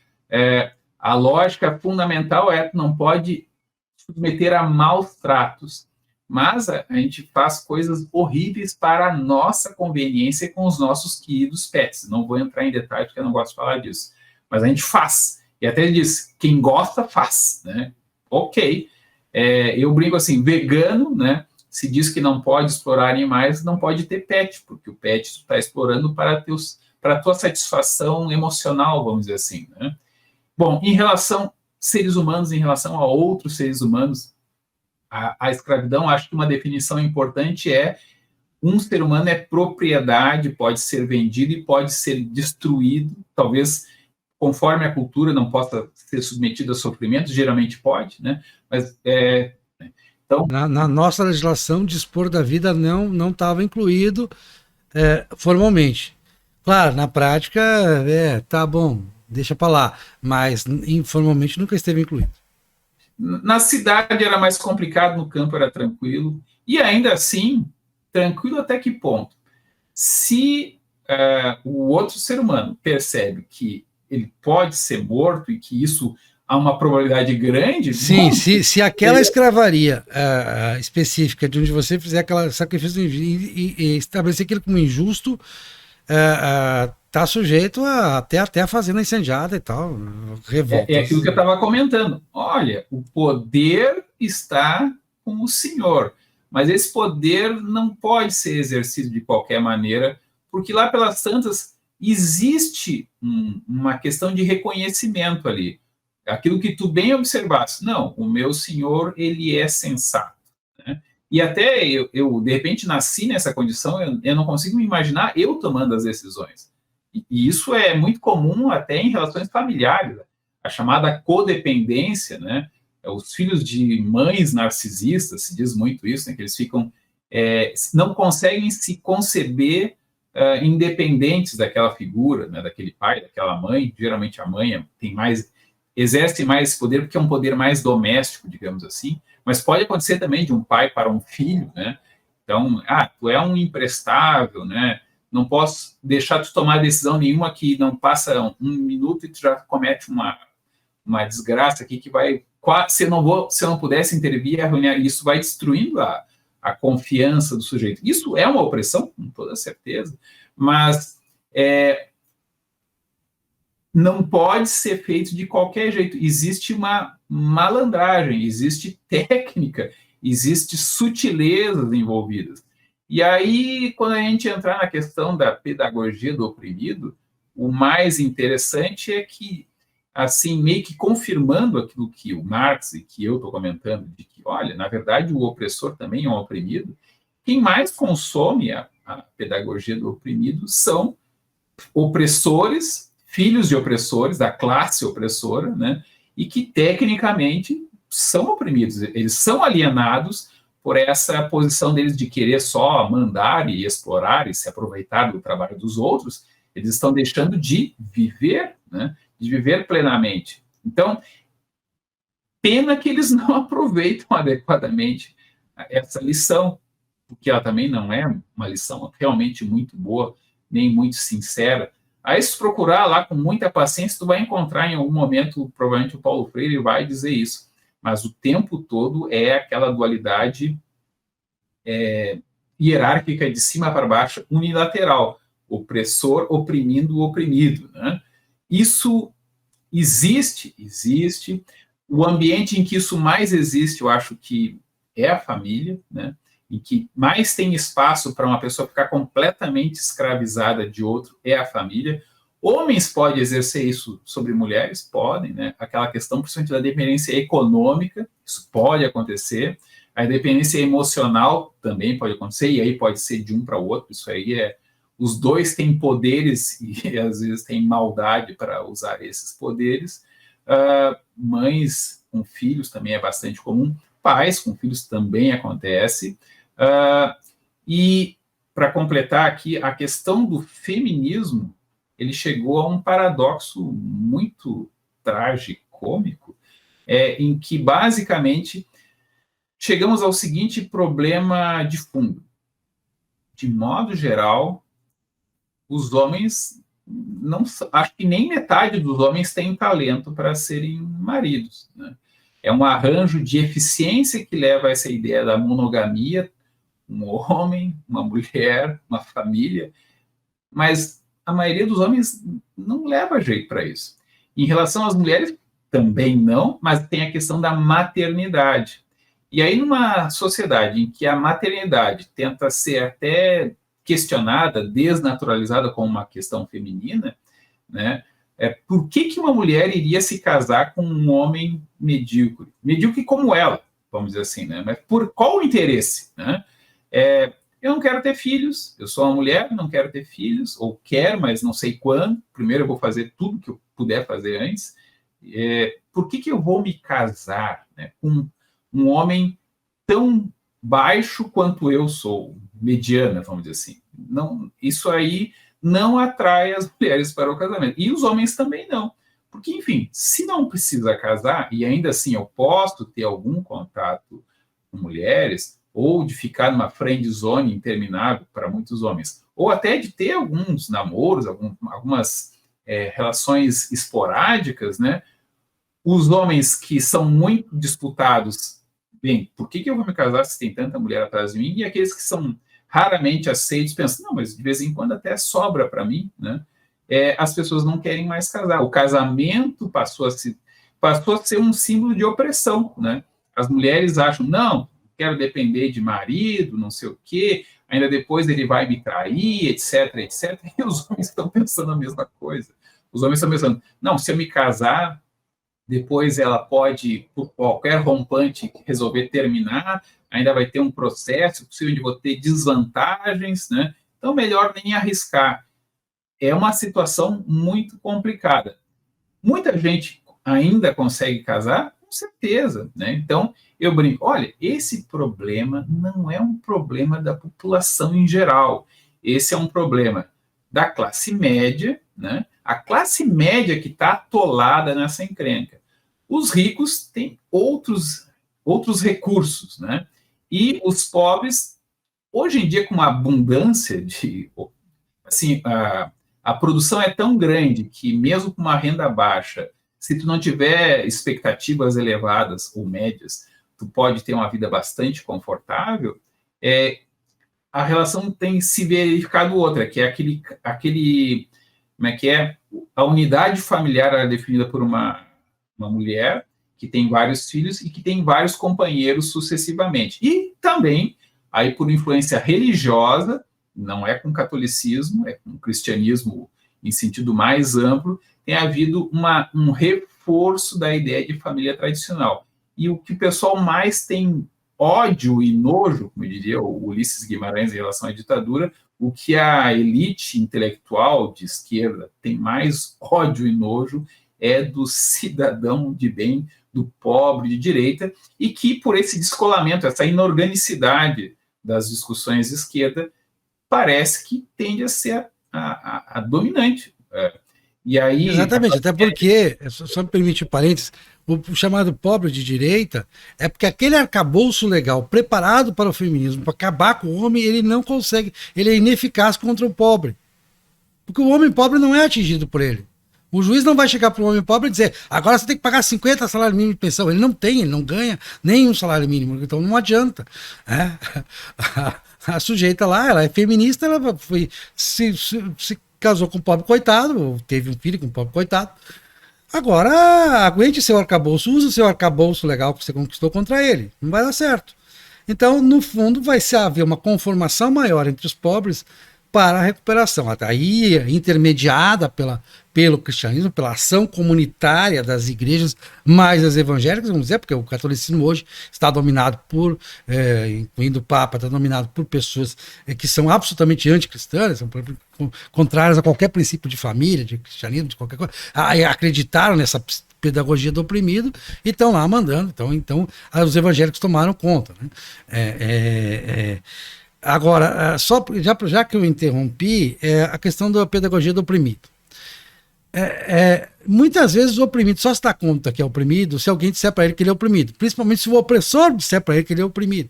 A lógica fundamental é que não pode submeter a maus tratos, mas a gente faz coisas horríveis para a nossa conveniência com os nossos queridos pets. Não vou entrar em detalhes porque eu não gosto de falar disso, mas a gente faz. E até diz, quem gosta, faz, né? Ok. Eu brinco assim, vegano, né? Se diz que não pode explorar animais, não pode ter pet, porque o pet está explorando para a tua satisfação emocional, vamos dizer assim, né? Bom, em relação a seres humanos, em relação a outros seres humanos, a escravidão, acho que uma definição importante um ser humano é propriedade, pode ser vendido e pode ser destruído, talvez conforme a cultura não possa ser submetido a sofrimento, geralmente pode, né? Mas então, na nossa legislação, dispor da vida não estava incluído formalmente. Claro, na prática, tá bom, deixa para lá, mas informalmente nunca esteve incluído. Na cidade era mais complicado, no campo era tranquilo, e ainda assim, tranquilo até que ponto? Se o outro ser humano percebe que ele pode ser morto e que isso há uma probabilidade grande... Sim, se aquela escravaria específica de onde você fizer aquele sacrifício e estabelecer aquilo como injusto, está sujeito até a fazenda incendiada e tal, revolta. É aquilo que eu estava comentando. Olha, o poder está com o senhor, mas esse poder não pode ser exercido de qualquer maneira, porque lá pelas tantas existe uma questão de reconhecimento ali. Aquilo que tu bem observaste, não, o meu senhor, ele é sensato, né? E até eu, de repente, nasci nessa condição, eu não consigo me imaginar eu tomando as decisões. E isso é muito comum até em relações familiares, a chamada codependência, né? Os filhos de mães narcisistas, se diz muito isso, né? Que eles ficam, não conseguem se conceber independentes daquela figura, né? Daquele pai, daquela mãe. Geralmente a mãe exerce mais poder porque é um poder mais doméstico, digamos assim, mas pode acontecer também de um pai para um filho, né? Então, tu é um imprestável, né? Não posso deixar tu tomar decisão nenhuma que não passa um minuto e tu já comete uma desgraça aqui que vai, se eu não pudesse intervir, isso vai destruindo a confiança do sujeito. Isso é uma opressão, com toda certeza, mas não pode ser feito de qualquer jeito. Existe uma malandragem, existe técnica, existe sutilezas envolvidas. E aí, quando a gente entrar na questão da pedagogia do oprimido, o mais interessante é que, assim, meio que confirmando aquilo que o Marx e que eu estou comentando, de que, olha, na verdade, o opressor também é um oprimido, quem mais consome a pedagogia do oprimido são opressores, filhos de opressores, da classe opressora, né, e que, tecnicamente, são oprimidos, eles são alienados por essa posição deles de querer só mandar e explorar e se aproveitar do trabalho dos outros. Eles estão deixando de viver, né, de viver plenamente. Então, pena que eles não aproveitam adequadamente essa lição, porque ela também não é uma lição realmente muito boa, nem muito sincera. Aí, se procurar lá com muita paciência, tu vai encontrar em algum momento, provavelmente o Paulo Freire vai dizer isso, mas o tempo todo é aquela dualidade hierárquica de cima para baixo, unilateral, opressor oprimindo o oprimido, né? Isso existe. O ambiente em que isso mais existe, eu acho que é a família, né? Em que mais tem espaço para uma pessoa ficar completamente escravizada de outro é a família. Homens podem exercer isso sobre mulheres? Podem, né? Aquela questão, principalmente da dependência econômica, isso pode acontecer. A dependência emocional também pode acontecer, e aí pode ser de um para o outro. Isso aí os dois têm poderes e às vezes têm maldade para usar esses poderes. Mães com filhos também é bastante comum. Pais com filhos também acontece. E, para completar aqui, a questão do feminismo, ele chegou a um paradoxo muito tragicômico, em que, basicamente, chegamos ao seguinte problema de fundo. De modo geral, os homens, acho que nem metade dos homens tem talento para serem maridos, né? É um arranjo de eficiência que leva a essa ideia da monogamia, um homem, uma mulher, uma família, mas a maioria dos homens não leva jeito para isso. Em relação às mulheres, também não, mas tem a questão da maternidade. E aí, numa sociedade em que a maternidade tenta ser até questionada, desnaturalizada como uma questão feminina, né? Por que uma mulher iria se casar com um homem medíocre? Medíocre como ela, vamos dizer assim, né? Mas por qual interesse, né? Eu não quero ter filhos, eu sou uma mulher, não quero ter filhos, ou quero, mas não sei quando. Primeiro eu vou fazer tudo que eu puder fazer antes. Por que eu vou me casar, né, com um homem tão baixo quanto eu sou, mediana, vamos dizer assim? Não, isso aí não atrai as mulheres para o casamento. E os homens também não. Porque, enfim, se não precisa casar, e ainda assim eu posso ter algum contato com mulheres, ou de ficar numa friend zone interminável para muitos homens, ou até de ter alguns namoros, algumas relações esporádicas, né? Os homens que são muito disputados, bem, por que eu vou me casar se tem tanta mulher atrás de mim? E aqueles que são raramente aceitos, pensam, não, mas de vez em quando até sobra para mim, né? As pessoas não querem mais casar. O casamento passou a ser um símbolo de opressão, né? As mulheres acham, não, quero depender de marido, não sei o quê, ainda depois ele vai me trair, etc, etc. E os homens estão pensando a mesma coisa. Os homens estão pensando, não, se eu me casar, depois ela pode, por qualquer rompante, resolver terminar, ainda vai ter um processo, possivelmente vou ter desvantagens, né? Então, melhor nem arriscar. É uma situação muito complicada. Muita gente ainda consegue casar? Com certeza, né? Então, eu brinco, olha, esse problema não é um problema da população em geral. Esse é um problema da classe média, né? A classe média que está atolada nessa encrenca. Os ricos têm outros recursos, né? E os pobres, hoje em dia, com uma abundância de... Assim, a produção é tão grande que, mesmo com uma renda baixa, se tu não tiver expectativas elevadas ou médias, tu pode ter uma vida bastante confortável, a relação tem se verificado outra, que é aquele como é que é? A unidade familiar é definida por uma mulher que tem vários filhos e que tem vários companheiros sucessivamente. E também, aí por influência religiosa, não é com catolicismo, é com cristianismo em sentido mais amplo, tem havido um reforço da ideia de família tradicional. E o que o pessoal mais tem ódio e nojo, como diria o Ulisses Guimarães em relação à ditadura, o que a elite intelectual de esquerda tem mais ódio e nojo é do cidadão de bem, do pobre de direita, e que por esse descolamento, essa inorganicidade das discussões de esquerda, parece que tende a ser a dominante. E aí, exatamente, até porque, só me permite um parênteses, o chamado pobre de direita é porque aquele arcabouço legal preparado para o feminismo, para acabar com o homem, ele não consegue, ele é ineficaz contra o pobre. Porque o homem pobre não é atingido por ele. O juiz não vai chegar para o homem pobre e dizer, agora você tem que pagar 50 salários mínimos de pensão. Ele não ganha nenhum salário mínimo, então não adianta. A sujeita lá, ela é feminista, ela se casou com um pobre coitado, teve um filho com um pobre coitado. Agora, aguente seu arcabouço, use o seu arcabouço legal que você conquistou contra ele. Não vai dar certo. Então, no fundo, vai haver uma conformação maior entre os pobres para a recuperação. Até aí, intermediada pelo cristianismo, pela ação comunitária das igrejas, mais as evangélicas, vamos dizer, porque o catolicismo hoje está dominado por, incluindo o Papa, está dominado por pessoas que são absolutamente anticristãs, são contrárias a qualquer princípio de família, de cristianismo, de qualquer coisa, acreditaram nessa pedagogia do oprimido e estão lá mandando. Então os evangélicos tomaram conta, né? Agora, já que eu interrompi, a questão da pedagogia do oprimido. Muitas vezes o oprimido só se dá conta que é oprimido se alguém disser para ele que ele é oprimido, principalmente se o opressor disser para ele que ele é oprimido.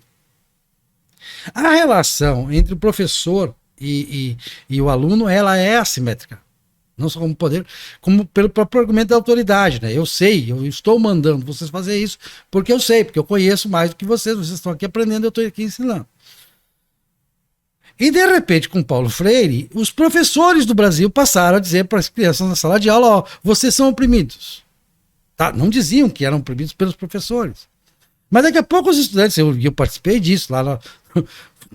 A relação entre o professor e o aluno, ela é assimétrica. Não só como poder, como pelo próprio argumento da autoridade, né? Eu sei, eu estou mandando vocês fazer isso porque eu sei, porque eu conheço mais do que vocês estão aqui aprendendo, eu estou aqui ensinando. E, de repente, com Paulo Freire, os professores do Brasil passaram a dizer para as crianças na sala de aula, ó, vocês são oprimidos. Tá? Não diziam que eram oprimidos pelos professores. Mas daqui a pouco os estudantes, eu participei disso,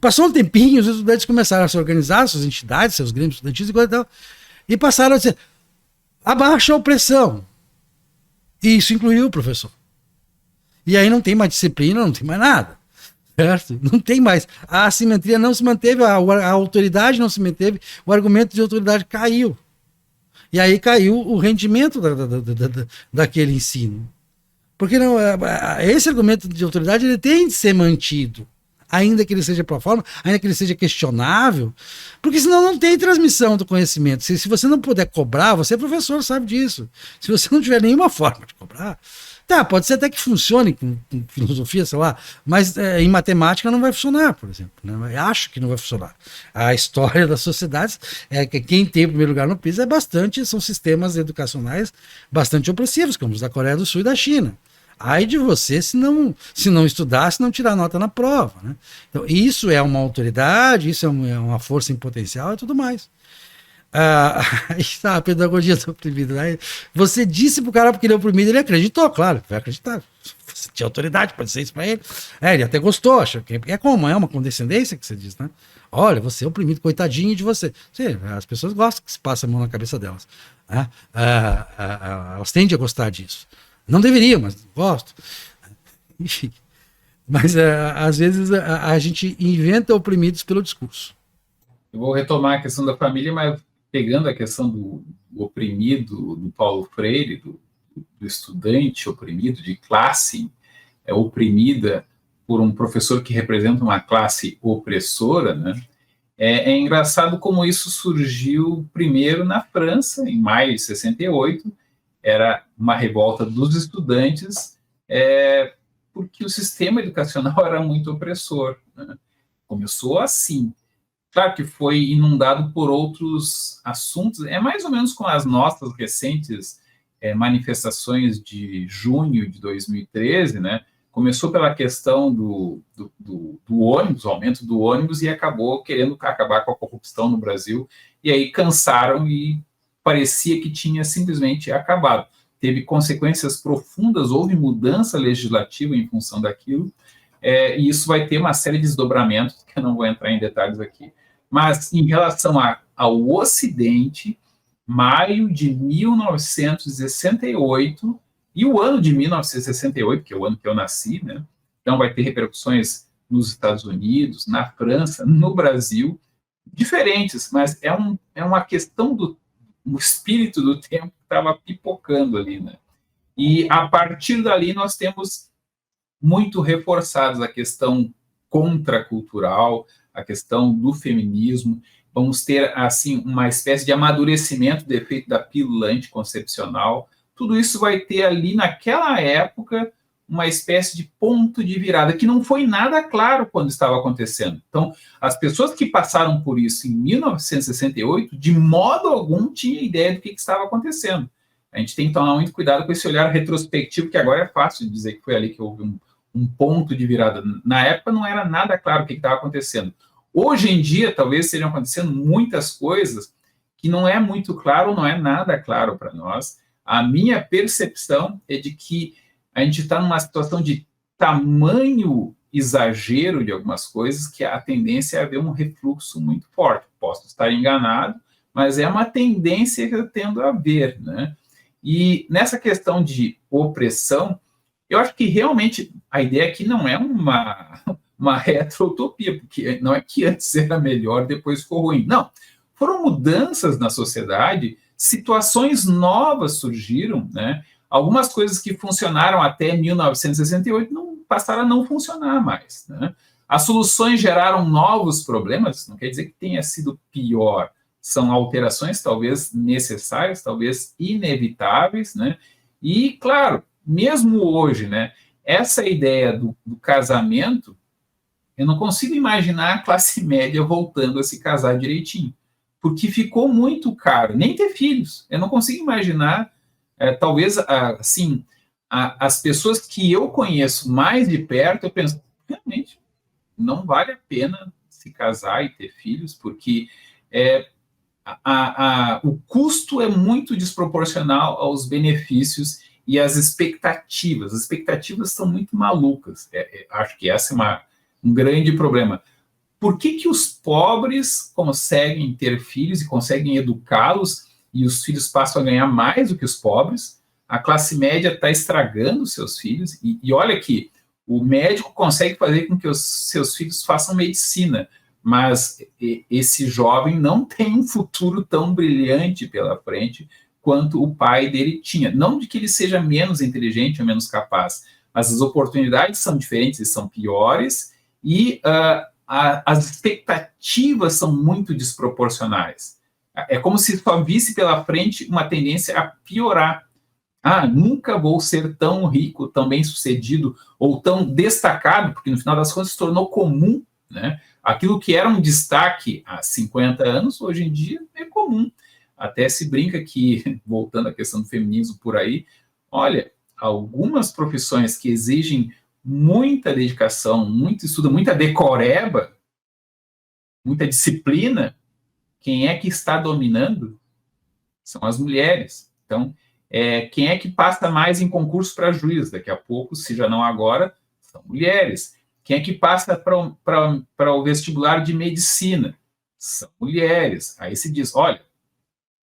passou um tempinho, os estudantes começaram a se organizar, suas entidades, seus grêmios estudantis e passaram a dizer, abaixa a opressão. E isso incluiu o professor. E aí não tem mais disciplina, não tem mais nada. Certo? Não tem mais. A assimetria não se manteve, a autoridade não se manteve, o argumento de autoridade caiu. E aí caiu o rendimento daquele ensino. Porque não, esse argumento de autoridade ele tem de ser mantido, ainda que ele seja pro forma, ainda que ele seja questionável, porque senão não tem transmissão do conhecimento. Se você não puder cobrar, você é professor, sabe disso. Se você não tiver nenhuma forma de cobrar, tá, pode ser até que funcione com filosofia, sei lá, mas em matemática não vai funcionar, por exemplo. Né? Eu acho que não vai funcionar. A história das sociedades é que quem tem o primeiro lugar no PISA são sistemas educacionais bastante opressivos, como os da Coreia do Sul e da China. Ai de você se não estudar, se não tirar nota na prova. Né? Então, isso é uma autoridade, isso é uma força em potencial e tudo mais. Aí está a pedagogia do oprimido. Né? Você disse pro cara porque ele é oprimido, ele acreditou, claro, vai acreditar. sentir autoridade, pode ser isso para ele. Ele até gostou, acha que é como? É uma condescendência que você diz, né? Olha, você é oprimido, coitadinho de você. Sim, as pessoas gostam que se passe a mão na cabeça delas. Né? Elas tendem a gostar disso. Não deveriam, mas gosto. Enfim. Mas às vezes a gente inventa oprimidos pelo discurso. Eu vou retomar a questão da família, mas pegando a questão do oprimido, do Paulo Freire, do estudante oprimido, de classe oprimida por um professor que representa uma classe opressora, né? É engraçado como isso surgiu primeiro na França, em maio de 68, era uma revolta dos estudantes, porque o sistema educacional era muito opressor, né? Começou assim. Claro que foi inundado por outros assuntos, é mais ou menos com as nossas recentes manifestações de junho de 2013, né? Começou pela questão do ônibus, o aumento do ônibus, e acabou querendo acabar com a corrupção no Brasil, e aí cansaram e parecia que tinha simplesmente acabado. Teve consequências profundas, houve mudança legislativa em função daquilo, e isso vai ter uma série de desdobramentos, que eu não vou entrar em detalhes aqui. Mas, em relação ao Ocidente, maio de 1968, e o ano de 1968, que é o ano que eu nasci, né? Então vai ter repercussões nos Estados Unidos, na França, no Brasil, diferentes, mas é uma questão do espírito do tempo que estava pipocando ali, né? E a partir dali nós temos muito reforçados a questão contracultural, a questão do feminismo. Vamos ter, assim, uma espécie de amadurecimento do efeito da pílula anticoncepcional. Tudo isso vai ter ali, naquela época, uma espécie de ponto de virada, que não foi nada claro quando estava acontecendo. Então, as pessoas que passaram por isso em 1968, de modo algum, tinham ideia do que estava acontecendo. A gente tem que tomar muito cuidado com esse olhar retrospectivo, que agora é fácil de dizer que foi ali que houve um ponto de virada. Na época não era nada claro o que estava acontecendo. Hoje em dia, talvez estejam acontecendo muitas coisas que não é muito claro, não é nada claro para nós. A minha percepção é de que a gente está numa situação de tamanho exagero de algumas coisas, que a tendência é haver um refluxo muito forte. Posso estar enganado, mas é uma tendência que eu tendo a ver, né? E nessa questão de opressão, eu acho que realmente a ideia aqui não é uma retro-utopia, porque não é que antes era melhor, depois ficou ruim. Não, foram mudanças na sociedade, situações novas surgiram, né? Algumas coisas que funcionaram até 1968 passaram a não funcionar mais, né? As soluções geraram novos problemas, não quer dizer que tenha sido pior, são alterações talvez necessárias, talvez inevitáveis, né? E, claro, mesmo hoje, né, essa ideia do casamento, eu não consigo imaginar a classe média voltando a se casar direitinho, porque ficou muito caro, nem ter filhos. Eu não consigo imaginar, talvez, assim, as pessoas que eu conheço mais de perto, eu penso, realmente, não vale a pena se casar e ter filhos, porque o custo é muito desproporcional aos benefícios e às expectativas. As expectativas são muito malucas. Acho que esse é um grande problema. Por que os pobres conseguem ter filhos e conseguem educá-los e os filhos passam a ganhar mais do que os pobres? A classe média está estragando seus filhos. E olha que o médico consegue fazer com que os seus filhos façam medicina, mas esse jovem não tem um futuro tão brilhante pela frente quanto o pai dele tinha. Não de que ele seja menos inteligente ou menos capaz, mas as oportunidades são diferentes e são piores, e as expectativas são muito desproporcionais. É como se só visse pela frente uma tendência a piorar. Nunca vou ser tão rico, tão bem-sucedido ou tão destacado, porque no final das contas se tornou comum, né? Aquilo que era um destaque há 50 anos, hoje em dia é comum. Até se brinca que, voltando à questão do feminismo por aí, olha, algumas profissões que exigem muita dedicação, muito estudo, muita decoreba, muita disciplina, quem é que está dominando? São as mulheres. Então, Quem é que passa mais em concurso para juiz? Daqui a pouco, se já não agora, são mulheres. Quem é que passa para o vestibular de medicina? São mulheres. Aí se diz, olha,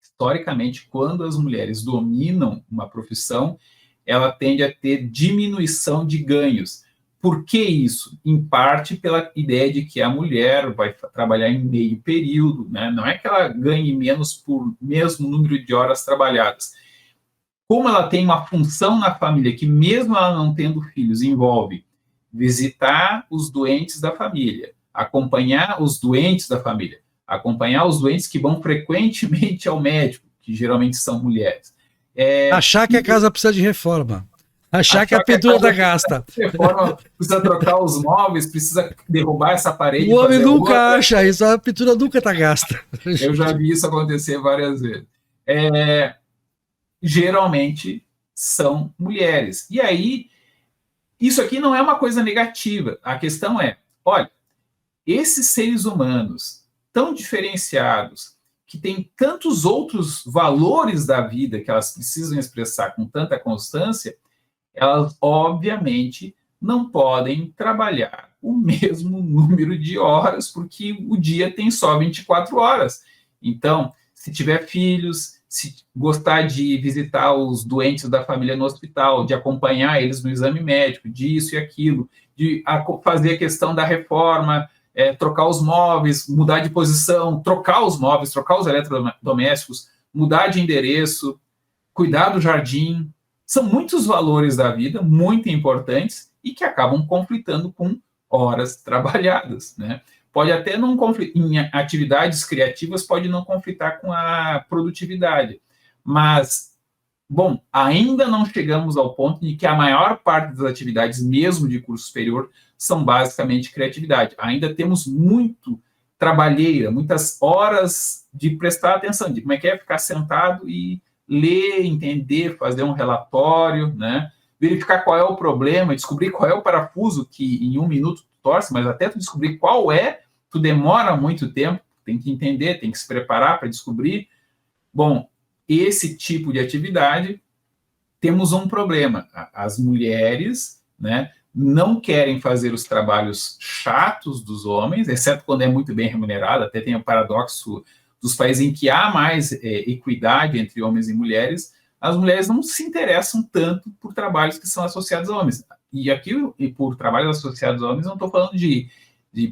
historicamente, quando as mulheres dominam uma profissão, ela tende a ter diminuição de ganhos. Por que isso? Em parte pela ideia de que a mulher vai trabalhar em meio período, né? Não é que ela ganhe menos por mesmo número de horas trabalhadas. Como ela tem uma função na família que, mesmo ela não tendo filhos, envolve visitar os doentes da família, acompanhar os doentes da família, acompanhar os doentes que vão frequentemente ao médico, que geralmente são mulheres. Achar que a casa precisa de reforma. Achar que a pintura está gasta. Reforma, precisa trocar os móveis, precisa derrubar essa parede. O homem nunca acha isso, a pintura nunca está gasta. Eu já vi isso acontecer várias vezes. Geralmente são mulheres. E aí, isso aqui não é uma coisa negativa. A questão é, olha, esses seres humanos tão diferenciados, que têm tantos outros valores da vida que elas precisam expressar com tanta constância, elas, obviamente, não podem trabalhar o mesmo número de horas, porque o dia tem só 24 horas. Então, se tiver filhos, se gostar de visitar os doentes da família no hospital, de acompanhar eles no exame médico, disso e aquilo, de fazer a questão da reforma, trocar os móveis, mudar de posição, trocar os móveis, trocar os eletrodomésticos, mudar de endereço, cuidar do jardim. São muitos valores da vida, muito importantes, e que acabam conflitando com horas trabalhadas, né? Pode até não conflitar, em atividades criativas, pode não conflitar com a produtividade. Mas, bom, ainda não chegamos ao ponto de que a maior parte das atividades, mesmo de curso superior, são basicamente criatividade. Ainda temos muito trabalheira, muitas horas de prestar atenção, de como é que é ficar sentado e ler, entender, fazer um relatório, né? Verificar qual é o problema, descobrir qual é o parafuso que em 1 minuto tu torce, mas até tu descobrir qual é, tu demora muito tempo, tem que entender, tem que se preparar para descobrir. Bom, esse tipo de atividade, temos um problema. As mulheres, né, não querem fazer os trabalhos chatos dos homens, exceto quando é muito bem remunerado, até tem o paradoxo dos países em que há mais equidade entre homens e mulheres, as mulheres não se interessam tanto por trabalhos que são associados a homens. E aqui, por trabalhos associados a homens, não estou falando de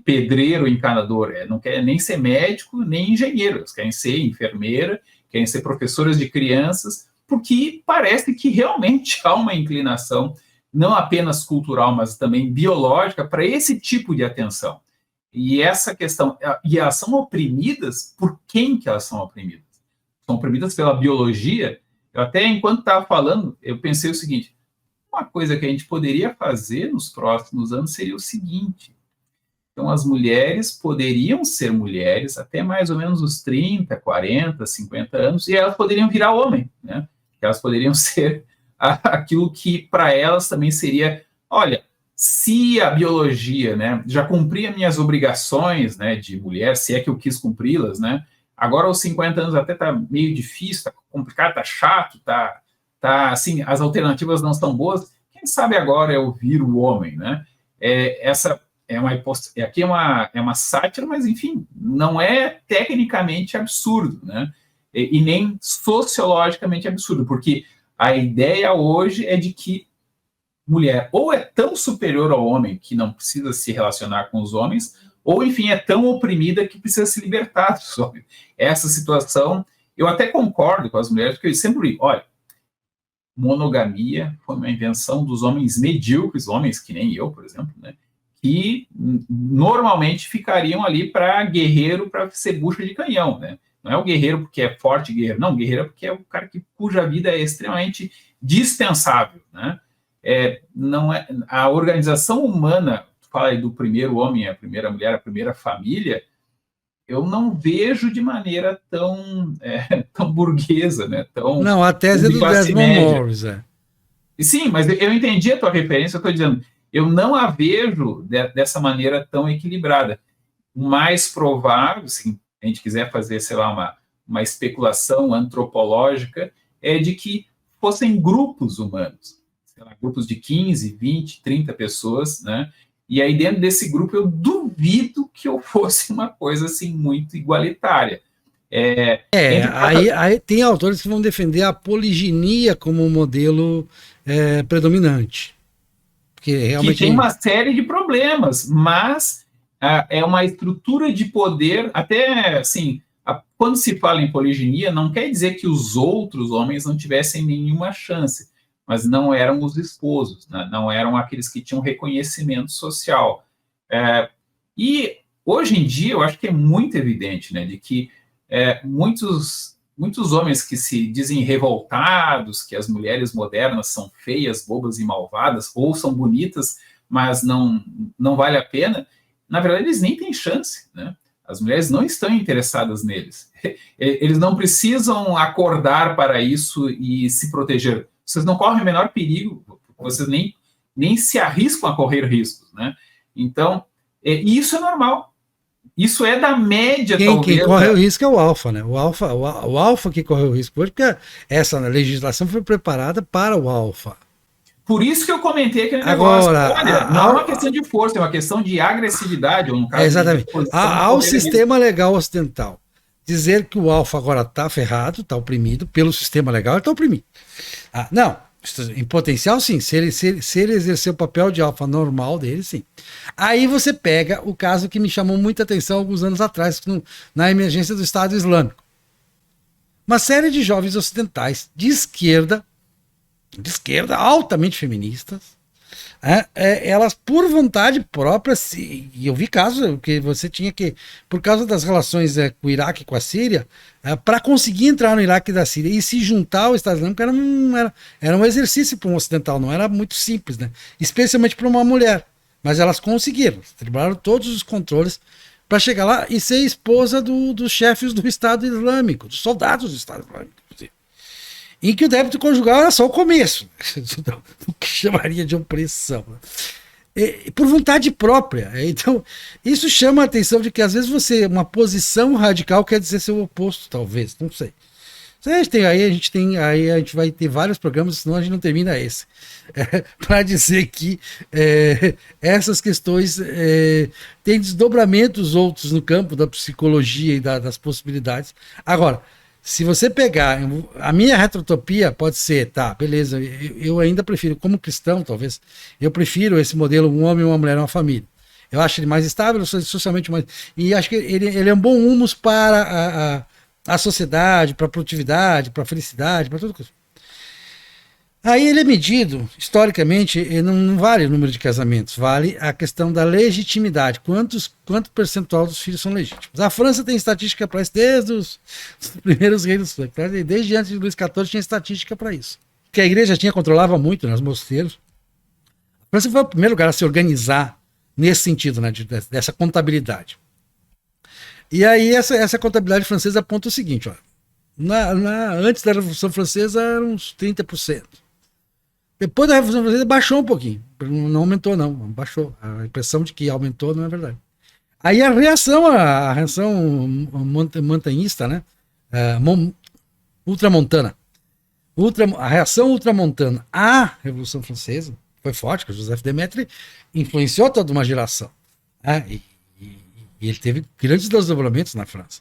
pedreiro, encanador, não querem nem ser médico, nem engenheiro, eles querem ser enfermeira, querem ser professoras de crianças, porque parece que realmente há uma inclinação, não apenas cultural, mas também biológica, para esse tipo de atenção. E essa questão, e elas são oprimidas, por quem que elas são oprimidas? São oprimidas pela biologia. Eu até, enquanto estava falando, eu pensei o seguinte, uma coisa que a gente poderia fazer nos próximos anos seria o seguinte, então as mulheres poderiam ser mulheres até mais ou menos os 30, 40, 50 anos, e elas poderiam virar homem, né? Elas poderiam ser aquilo que para elas também seria, olha, se a biologia, né, já cumpria minhas obrigações, né, de mulher, se é que eu quis cumpri-las, né, agora aos 50 anos até está meio difícil, está complicado, está chato, tá assim, as alternativas não são boas, quem sabe agora eu viro o homem, né? Essa aqui é uma sátira, mas enfim, não é tecnicamente absurdo, né? E nem sociologicamente absurdo, porque a ideia hoje é de que mulher ou é tão superior ao homem que não precisa se relacionar com os homens, ou, enfim, é tão oprimida que precisa se libertar dos homens. Essa situação, eu até concordo com as mulheres, porque eu sempre digo, olha, monogamia foi uma invenção dos homens medíocres, homens que nem eu, por exemplo, né, que normalmente ficariam ali para guerreiro, para ser bucha de canhão, né? Não é o guerreiro porque é forte guerreiro, não, o guerreiro é porque é o cara cuja vida é extremamente dispensável, né? Não é, a organização humana, tu fala aí do primeiro homem, a primeira mulher, a primeira família, eu não vejo de maneira tão burguesa, né? Não, a tese é do Desmond Morris, Sim, mas eu entendi a tua referência, eu estou dizendo, eu não a vejo dessa maneira tão equilibrada. O mais provável, se a gente quiser fazer, sei lá, uma especulação antropológica, é de que fossem grupos humanos, sei lá, grupos de 15, 20, 30 pessoas, né? E aí dentro desse grupo eu duvido que eu fosse uma coisa assim muito igualitária. Aí tem autores que vão defender a poliginia como um modelo predominante. Porque que tem realmente. uma série de problemas, mas é uma estrutura de poder, até assim, quando se fala em poliginia, não quer dizer que os outros homens não tivessem nenhuma chance, mas não eram os esposos, né? Não eram aqueles que tinham reconhecimento social. E hoje em dia eu acho que é muito evidente, né, de que muitos homens que se dizem revoltados, que as mulheres modernas são feias, bobas e malvadas, ou são bonitas, mas não vale a pena, na verdade eles nem têm chance, né? As mulheres não estão interessadas neles. Eles não precisam acordar para isso e se proteger. Vocês não correm o menor perigo, vocês nem se arriscam a correr riscos, né? Então, isso é normal. Isso é da média, Quem corre o risco é o alfa, né? O alfa que corre o risco hoje, porque essa legislação foi preparada para o alfa. Por isso que eu comentei aquele negócio. Olha, não é uma questão de força, é uma questão de agressividade, ou no caso exatamente. Ao sistema legal ocidental dizer que o alfa agora está ferrado, está oprimido, pelo sistema legal ele está oprimido. Não, em potencial sim, se ele exercer o papel de alfa normal dele, sim. Aí você pega o caso que me chamou muita atenção alguns anos atrás, na emergência do Estado Islâmico. Uma série de jovens ocidentais de esquerda altamente feministas, elas por vontade própria, e eu vi casos que você tinha que, por causa das relações com o Iraque e com a Síria, para conseguir entrar no Iraque e da Síria e se juntar ao Estado Islâmico era um exercício para um ocidental, não era muito simples, né? Especialmente para uma mulher, mas elas conseguiram, trabalharam todos os controles para chegar lá e ser esposa dos chefes do Estado Islâmico, dos soldados do Estado Islâmico, em que o débito conjugal era só o começo, o que chamaria de opressão. Por vontade própria. Então, isso chama a atenção de que às vezes uma posição radical quer dizer seu oposto, talvez, não sei. Aí a gente vai ter vários programas, senão a gente não termina esse. Para dizer que essas questões têm desdobramentos outros no campo da psicologia e das possibilidades. Agora, se você pegar, a minha retrotopia pode ser, tá, beleza, eu ainda prefiro, como cristão talvez, eu prefiro esse modelo, um homem, uma mulher, uma família. Eu acho ele mais estável, socialmente mais... E acho que ele é um bom humus para a sociedade, para a produtividade, para a felicidade, para tudo isso. Aí ele é medido, historicamente, não vale o número de casamentos, vale a questão da legitimidade. Quanto percentual dos filhos são legítimos? A França tem estatística para isso desde os primeiros reis, desde antes de Luís XIV tinha estatística para isso. Porque a igreja controlava muito, né, os mosteiros. A França foi o primeiro lugar a se organizar nesse sentido, né, dessa contabilidade. E aí essa contabilidade francesa aponta o seguinte, ó, antes da Revolução Francesa eram uns 30%. Depois da Revolução Francesa baixou um pouquinho. Não aumentou, não. Baixou. A impressão de que aumentou não é verdade. Aí a reação montanhista, né? Ultramontana. A reação ultramontana à Revolução Francesa foi forte, porque o Joseph de Maistre influenciou toda uma geração. E ele teve grandes desdobramentos na França.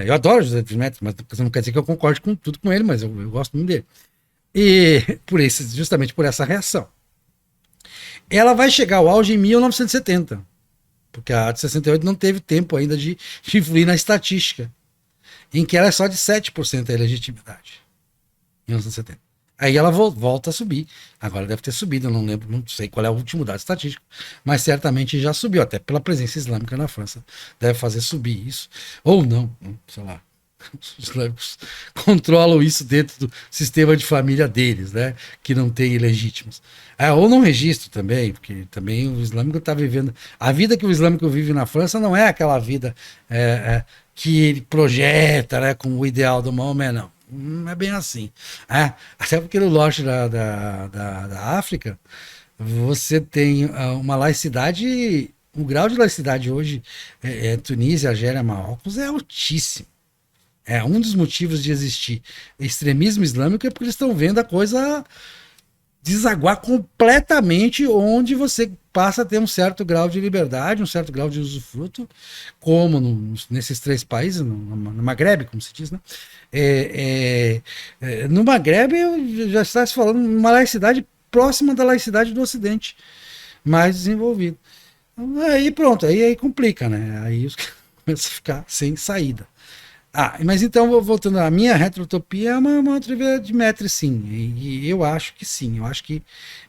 Eu adoro o Joseph de Maistre, mas não quer dizer que eu concorde com tudo com ele, mas eu gosto muito dele. E justamente por essa reação. Ela vai chegar ao auge em 1970, porque a de 68 não teve tempo ainda de influir na estatística, em que ela é só de 7% a legitimidade. Em 1970. Aí ela volta a subir. Agora deve ter subido, eu não lembro, não sei qual é o último dado estatístico, mas certamente já subiu, até pela presença islâmica na França. Deve fazer subir isso. Ou não, sei lá. Os islâmicos controlam isso dentro do sistema de família deles, né? Que não tem ilegítimos. Ou não registro também, porque também o islâmico está vivendo. A vida que o islâmico vive na França não é aquela vida que ele projeta, né, com o ideal do Maomé, não. Não é bem assim. Até porque no norte da África você tem uma laicidade, o grau de laicidade hoje, Tunísia, Argélia, Marrocos, é altíssimo. Um dos motivos de existir extremismo islâmico é porque eles estão vendo a coisa desaguar completamente, onde você passa a ter um certo grau de liberdade, um certo grau de usufruto, como nesses 3 países, no Maghreb, como se diz, né? No Maghreb, já está se falando uma laicidade próxima da laicidade do Ocidente, mais desenvolvido. Aí pronto, aí complica, né? Aí os caras começam a ficar sem saída. Mas então, voltando, a minha retrotopia é uma trivia de metro, sim. E eu acho que sim. Eu acho que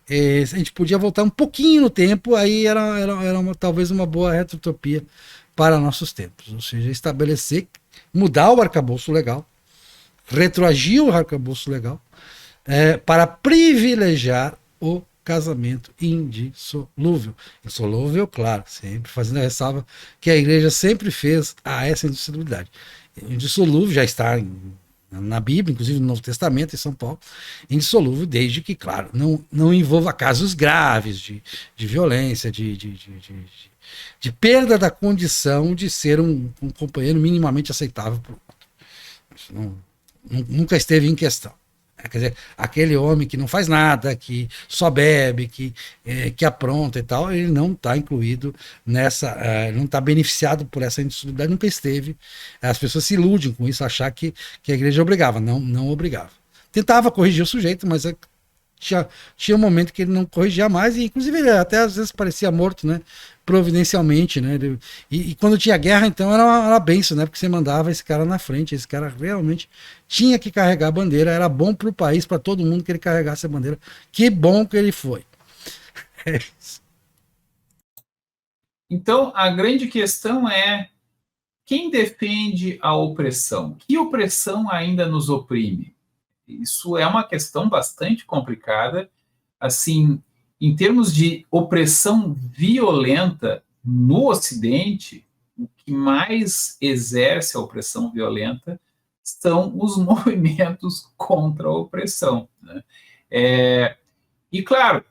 a gente podia voltar um pouquinho no tempo, aí era talvez uma boa retrotopia para nossos tempos. Ou seja, estabelecer, mudar o arcabouço legal, retroagir o arcabouço legal, para privilegiar o casamento indissolúvel. Insolúvel, claro, sempre fazendo a ressalva que a igreja sempre fez a essa indissolubilidade. Indissolúvel já está na Bíblia, inclusive no Novo Testamento, em São Paulo, indissolúvel desde que, claro, não envolva casos graves de violência, de perda da condição de ser um companheiro minimamente aceitável para o outro. Isso nunca esteve em questão. Quer dizer, aquele homem que não faz nada, que só bebe, que apronta e tal, ele não está incluído nessa, não está beneficiado por essa indissolubilidade, nunca esteve. As pessoas se iludem com isso, achar que a igreja obrigava. Não obrigava. Tentava corrigir o sujeito, mas tinha um momento que ele não corrigia mais, e inclusive ele até às vezes parecia morto, né? Providencialmente, né? E quando tinha guerra, então era uma benção, né? Porque você mandava esse cara na frente, esse cara realmente tinha que carregar a bandeira, era bom para o país, para todo mundo que ele carregasse a bandeira. Que bom que ele foi. É isso. Então, a grande questão é: quem defende a opressão? Que opressão ainda nos oprime? Isso é uma questão bastante complicada. Assim, em termos de opressão violenta no Ocidente, o que mais exerce a opressão violenta são os movimentos contra a opressão, né? E, claro,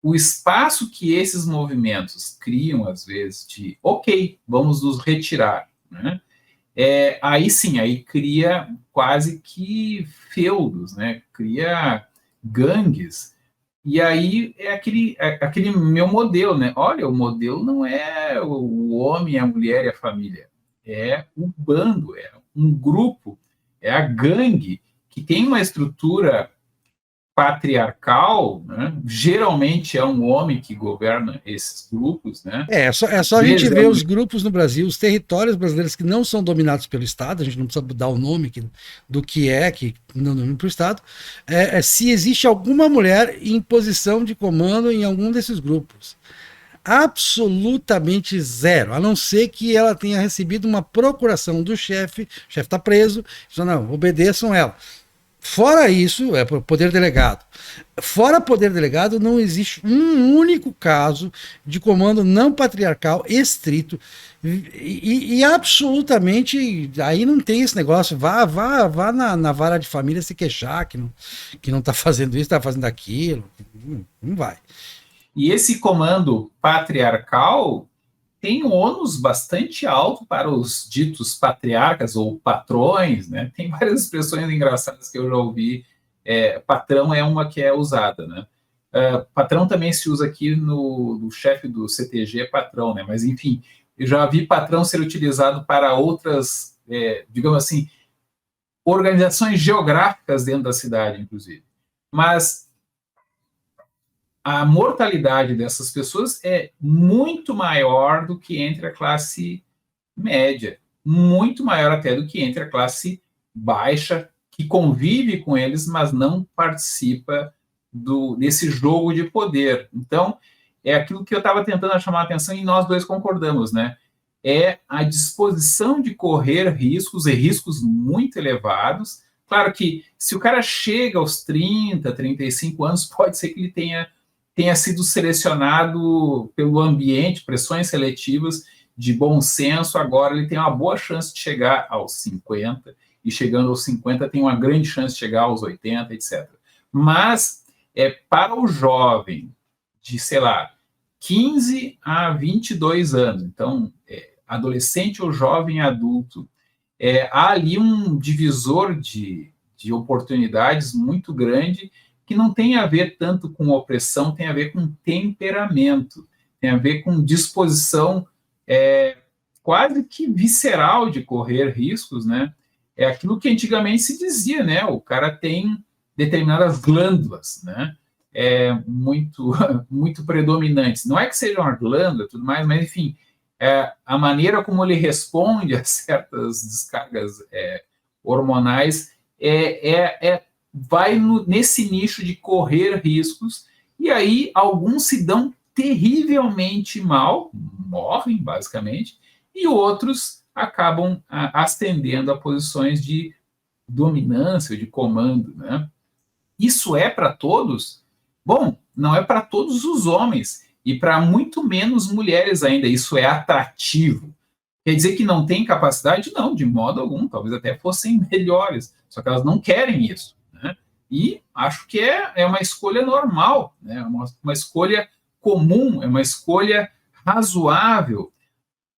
o espaço que esses movimentos criam, às vezes, de, ok, vamos nos retirar, né? Aí sim, aí cria quase que feudos, né? Cria gangues. E aí é aquele meu modelo, né? Olha, o modelo não é o homem, a mulher e a família. É o bando, é um grupo, é a gangue que tem uma estrutura patriarcal, né? Geralmente é um homem que governa esses grupos, né? É só a gente ver os grupos no Brasil, os territórios brasileiros que não são dominados pelo Estado, a gente não precisa dar o nome do que não domina para o Estado, se existe alguma mulher em posição de comando em algum desses grupos. Absolutamente zero, a não ser que ela tenha recebido uma procuração do chefe, o chefe está preso, não, obedeçam ela. Fora isso, é poder delegado. Fora poder delegado, não existe um único caso de comando não patriarcal estrito. E absolutamente, aí não tem esse negócio, vá na vara de família se queixar que não está fazendo isso, está fazendo aquilo. Não vai. E esse comando patriarcal tem um ônus bastante alto para os ditos patriarcas ou patrões, né? Tem várias expressões engraçadas que eu já ouvi. Patrão é uma que é usada, né? Patrão também se usa aqui no chefe do CTG, patrão, né? Mas, enfim, eu já vi patrão ser utilizado para outras, digamos assim, organizações geográficas dentro da cidade, inclusive. Mas a mortalidade dessas pessoas é muito maior do que entre a classe média, muito maior até do que entre a classe baixa, que convive com eles, mas não participa desse jogo de poder. Então, é aquilo que eu estava tentando chamar a atenção e nós dois concordamos, né? É a disposição de correr riscos, e riscos muito elevados. Claro que se o cara chega aos 30, 35 anos, pode ser que ele tenha sido selecionado pelo ambiente, pressões seletivas de bom senso, agora ele tem uma boa chance de chegar aos 50, e chegando aos 50 tem uma grande chance de chegar aos 80, etc. Mas, para o jovem de, sei lá, 15 a 22 anos, então, adolescente ou jovem adulto, há ali um divisor de oportunidades muito grande que não tem a ver tanto com opressão, tem a ver com temperamento, tem a ver com disposição quase que visceral de correr riscos, né? É aquilo que antigamente se dizia, né? O cara tem determinadas glândulas, né? Muito, muito predominantes. Não é que seja uma glândula, tudo mais, mas enfim, a maneira como ele responde a certas descargas hormonais vai nesse nicho de correr riscos, e aí alguns se dão terrivelmente mal, morrem basicamente, e outros acabam ascendendo a posições de dominância, de comando, né? Isso é para todos? Bom, não é para todos os homens, e para muito menos mulheres ainda, isso é atrativo. Quer dizer que não tem capacidade? Não, de modo algum, talvez até fossem melhores, só que elas não querem isso, né? E acho que é uma escolha normal, né? Uma escolha comum, é uma escolha razoável.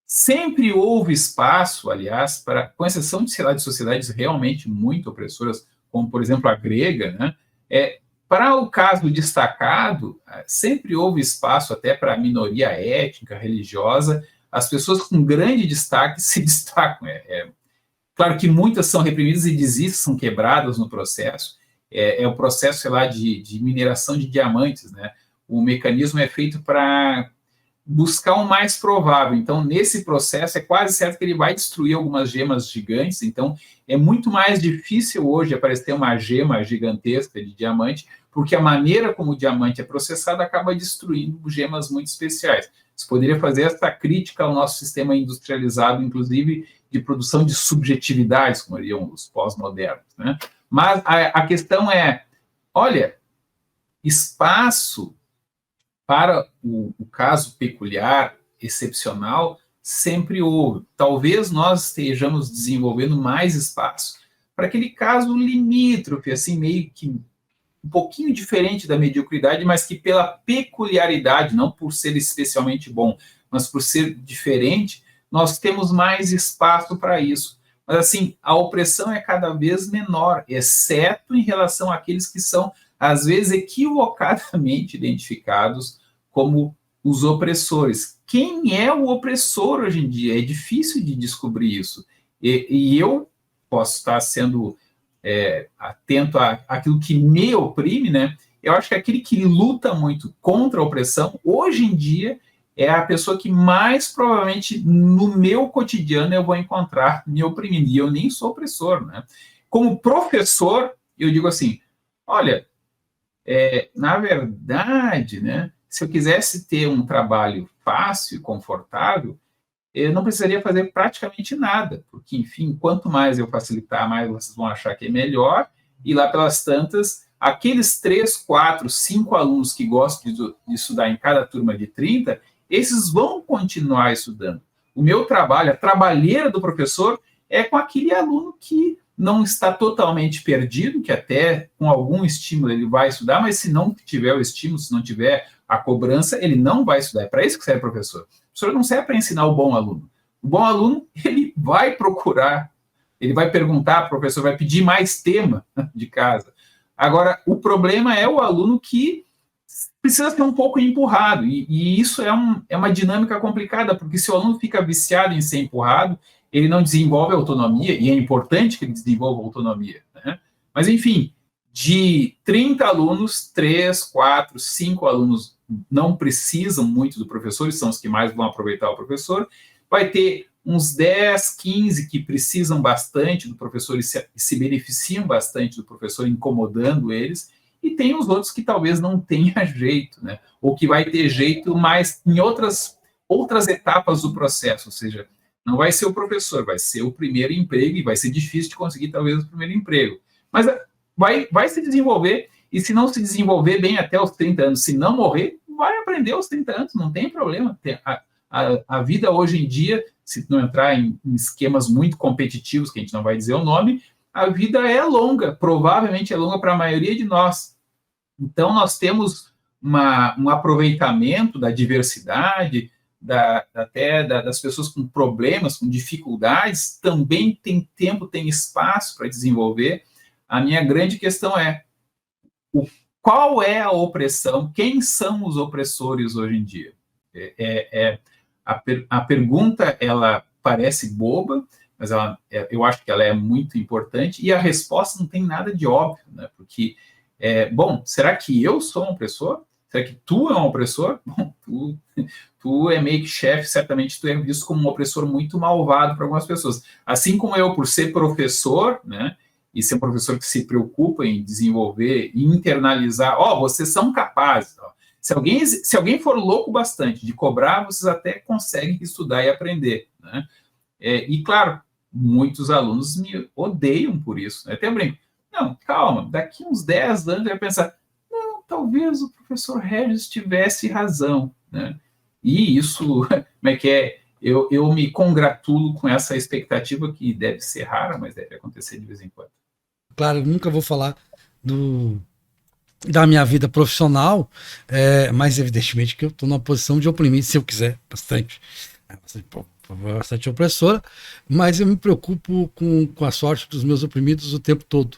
Sempre houve espaço, aliás, com exceção de, sei lá, de sociedades realmente muito opressoras, como, por exemplo, a grega, né? Para o caso destacado, sempre houve espaço até para a minoria étnica, religiosa. As pessoas com grande destaque se destacam. Claro que muitas são reprimidas e desistem, são quebradas no processo. O processo, sei lá, de mineração de diamantes, né? O mecanismo é feito para buscar o mais provável. Então, nesse processo, é quase certo que ele vai destruir algumas gemas gigantes. Então, é muito mais difícil hoje aparecer uma gema gigantesca de diamante, porque a maneira como o diamante é processado acaba destruindo gemas muito especiais. Você poderia fazer essa crítica ao nosso sistema industrializado, inclusive de produção de subjetividades, como diriam os pós-modernos, né? Mas a questão olha, espaço para o caso peculiar, excepcional, sempre houve. Talvez nós estejamos desenvolvendo mais espaço para aquele caso limítrofe, assim, meio que um pouquinho diferente da mediocridade, mas que pela peculiaridade, não por ser especialmente bom, mas por ser diferente, nós temos mais espaço para isso. Mas, assim, a opressão é cada vez menor, exceto em relação àqueles que são, às vezes, equivocadamente identificados como os opressores. Quem é o opressor hoje em dia? É difícil de descobrir isso. E eu posso estar sendo atento àquilo que me oprime, né? Eu acho que aquele que luta muito contra a opressão, hoje em dia, é a pessoa que mais provavelmente no meu cotidiano eu vou encontrar me oprimindo. E eu nem sou opressor, né? Como professor, eu digo assim, olha, na verdade, né, se eu quisesse ter um trabalho fácil e confortável, eu não precisaria fazer praticamente nada, porque, enfim, quanto mais eu facilitar, mais vocês vão achar que é melhor, e lá pelas tantas, aqueles 3, 4, 5 alunos que gostam de estudar em cada turma de 30, esses vão continuar estudando. O meu trabalho, a trabalheira do professor, é com aquele aluno que não está totalmente perdido, que até com algum estímulo ele vai estudar, mas se não tiver o estímulo, se não tiver a cobrança, ele não vai estudar. É para isso que serve o professor. O professor não serve para ensinar o bom aluno. O bom aluno, ele vai procurar, ele vai perguntar para o professor, vai pedir mais tema de casa. Agora, o problema é o aluno que precisa ser um pouco empurrado, e isso é uma dinâmica complicada, porque se o aluno fica viciado em ser empurrado, ele não desenvolve autonomia, e é importante que ele desenvolva autonomia, né? Mas, enfim, de 30 alunos, 3, 4, 5 alunos não precisam muito do professor, são os que mais vão aproveitar o professor, vai ter uns 10, 15 que precisam bastante do professor e se beneficiam bastante do professor, incomodando eles, e tem os outros que talvez não tenha jeito, né? Ou que vai ter jeito mais em outras etapas do processo, ou seja, não vai ser o professor, vai ser o primeiro emprego, e vai ser difícil de conseguir talvez o primeiro emprego. Mas vai se desenvolver, e se não se desenvolver bem até os 30 anos, se não morrer, vai aprender aos 30 anos, não tem problema. A vida hoje em dia, se não entrar em esquemas muito competitivos, que a gente não vai dizer o nome, a vida é longa, provavelmente é longa para a maioria de nós. Então, nós temos um aproveitamento da diversidade, das pessoas com problemas, com dificuldades, também tem tempo, tem espaço para desenvolver. A minha grande questão é qual é a opressão, quem são os opressores hoje em dia? A pergunta, ela parece boba, mas eu acho que ela é muito importante, e a resposta não tem nada de óbvio, né? Porque, bom, será que eu sou um opressor? Será que tu é um opressor? Bom, tu é meio que chefe, certamente tu é visto como um opressor muito malvado para algumas pessoas. Assim como eu, por ser professor, né, e ser um professor que se preocupa em desenvolver e internalizar, vocês são capazes. Se alguém for louco bastante de cobrar, vocês até conseguem estudar e aprender, né? E, claro, muitos alunos me odeiam por isso, né? Até eu brinco, não, calma, daqui uns 10 anos eu ia pensar, não, talvez o professor Regis tivesse razão, né? E isso, como é que é? Eu me congratulo com essa expectativa que deve ser rara, mas deve acontecer de vez em quando. Claro, eu nunca vou falar da minha vida profissional, mas evidentemente que eu estou numa posição de oprimir, se eu quiser, bastante opressora, mas eu me preocupo com a sorte dos meus oprimidos o tempo todo.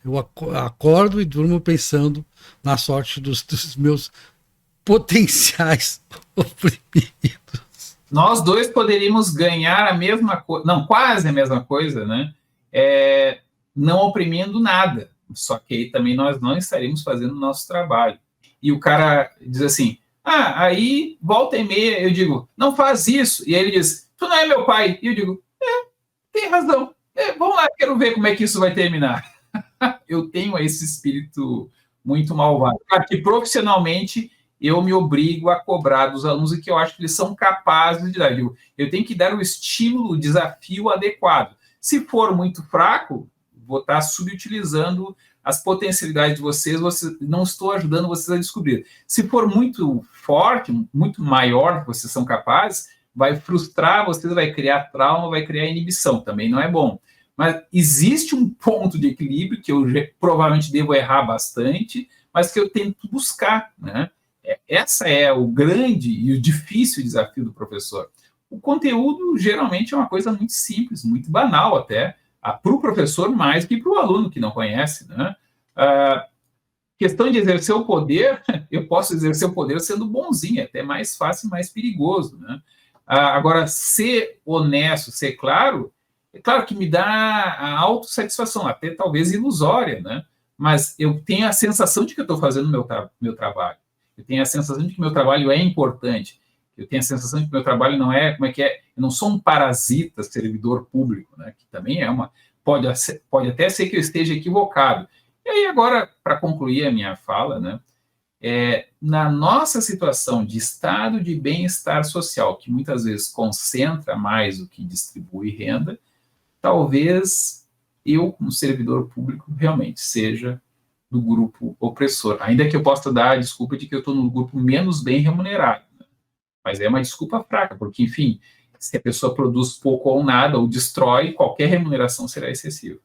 Eu acordo e durmo pensando na sorte dos meus potenciais oprimidos. Nós dois poderíamos ganhar a mesma coisa, não, quase a mesma coisa, né? Não oprimindo nada. Só que aí também nós não estaríamos fazendo o nosso trabalho. E o cara diz assim, aí volta e meia eu digo, não faz isso. E aí ele diz, tu não é meu pai. E eu digo, tem razão. Vamos lá, quero ver como é que isso vai terminar. Eu tenho esse espírito muito malvado. Claro que profissionalmente eu me obrigo a cobrar dos alunos e que eu acho que eles são capazes de dar. Eu tenho que dar o estímulo, o desafio adequado. Se for muito fraco, vou estar subutilizando as potencialidades de vocês, não estou ajudando vocês a descobrir. Se for muito forte, muito maior do que vocês são capazes, vai frustrar vocês, vai criar trauma, vai criar inibição, também não é bom. Mas existe um ponto de equilíbrio que eu provavelmente devo errar bastante, mas que eu tento buscar, né? Essa é o grande e o difícil desafio do professor. O conteúdo geralmente é uma coisa muito simples, muito banal até, para o professor mais que para o aluno que não conhece, né? Questão de exercer o poder, eu posso exercer o poder sendo bonzinho, até mais fácil e mais perigoso, né? Agora, ser honesto, ser claro, é claro que me dá a autossatisfação, até talvez ilusória, né? Mas eu tenho a sensação de que eu estou fazendo meu trabalho. Eu tenho a sensação de que meu trabalho é importante. Eu tenho a sensação de que meu trabalho não é, eu não sou um parasita servidor público, né? Que também pode até ser que eu esteja equivocado. E aí agora, para concluir a minha fala, né? Na nossa situação de estado de bem-estar social, que muitas vezes concentra mais do que distribui renda, talvez eu, como servidor público, realmente seja do grupo opressor. Ainda que eu possa dar a desculpa de que eu estou no grupo menos bem remunerado. Né? Mas é uma desculpa fraca, porque, enfim, se a pessoa produz pouco ou nada, ou destrói, qualquer remuneração será excessiva.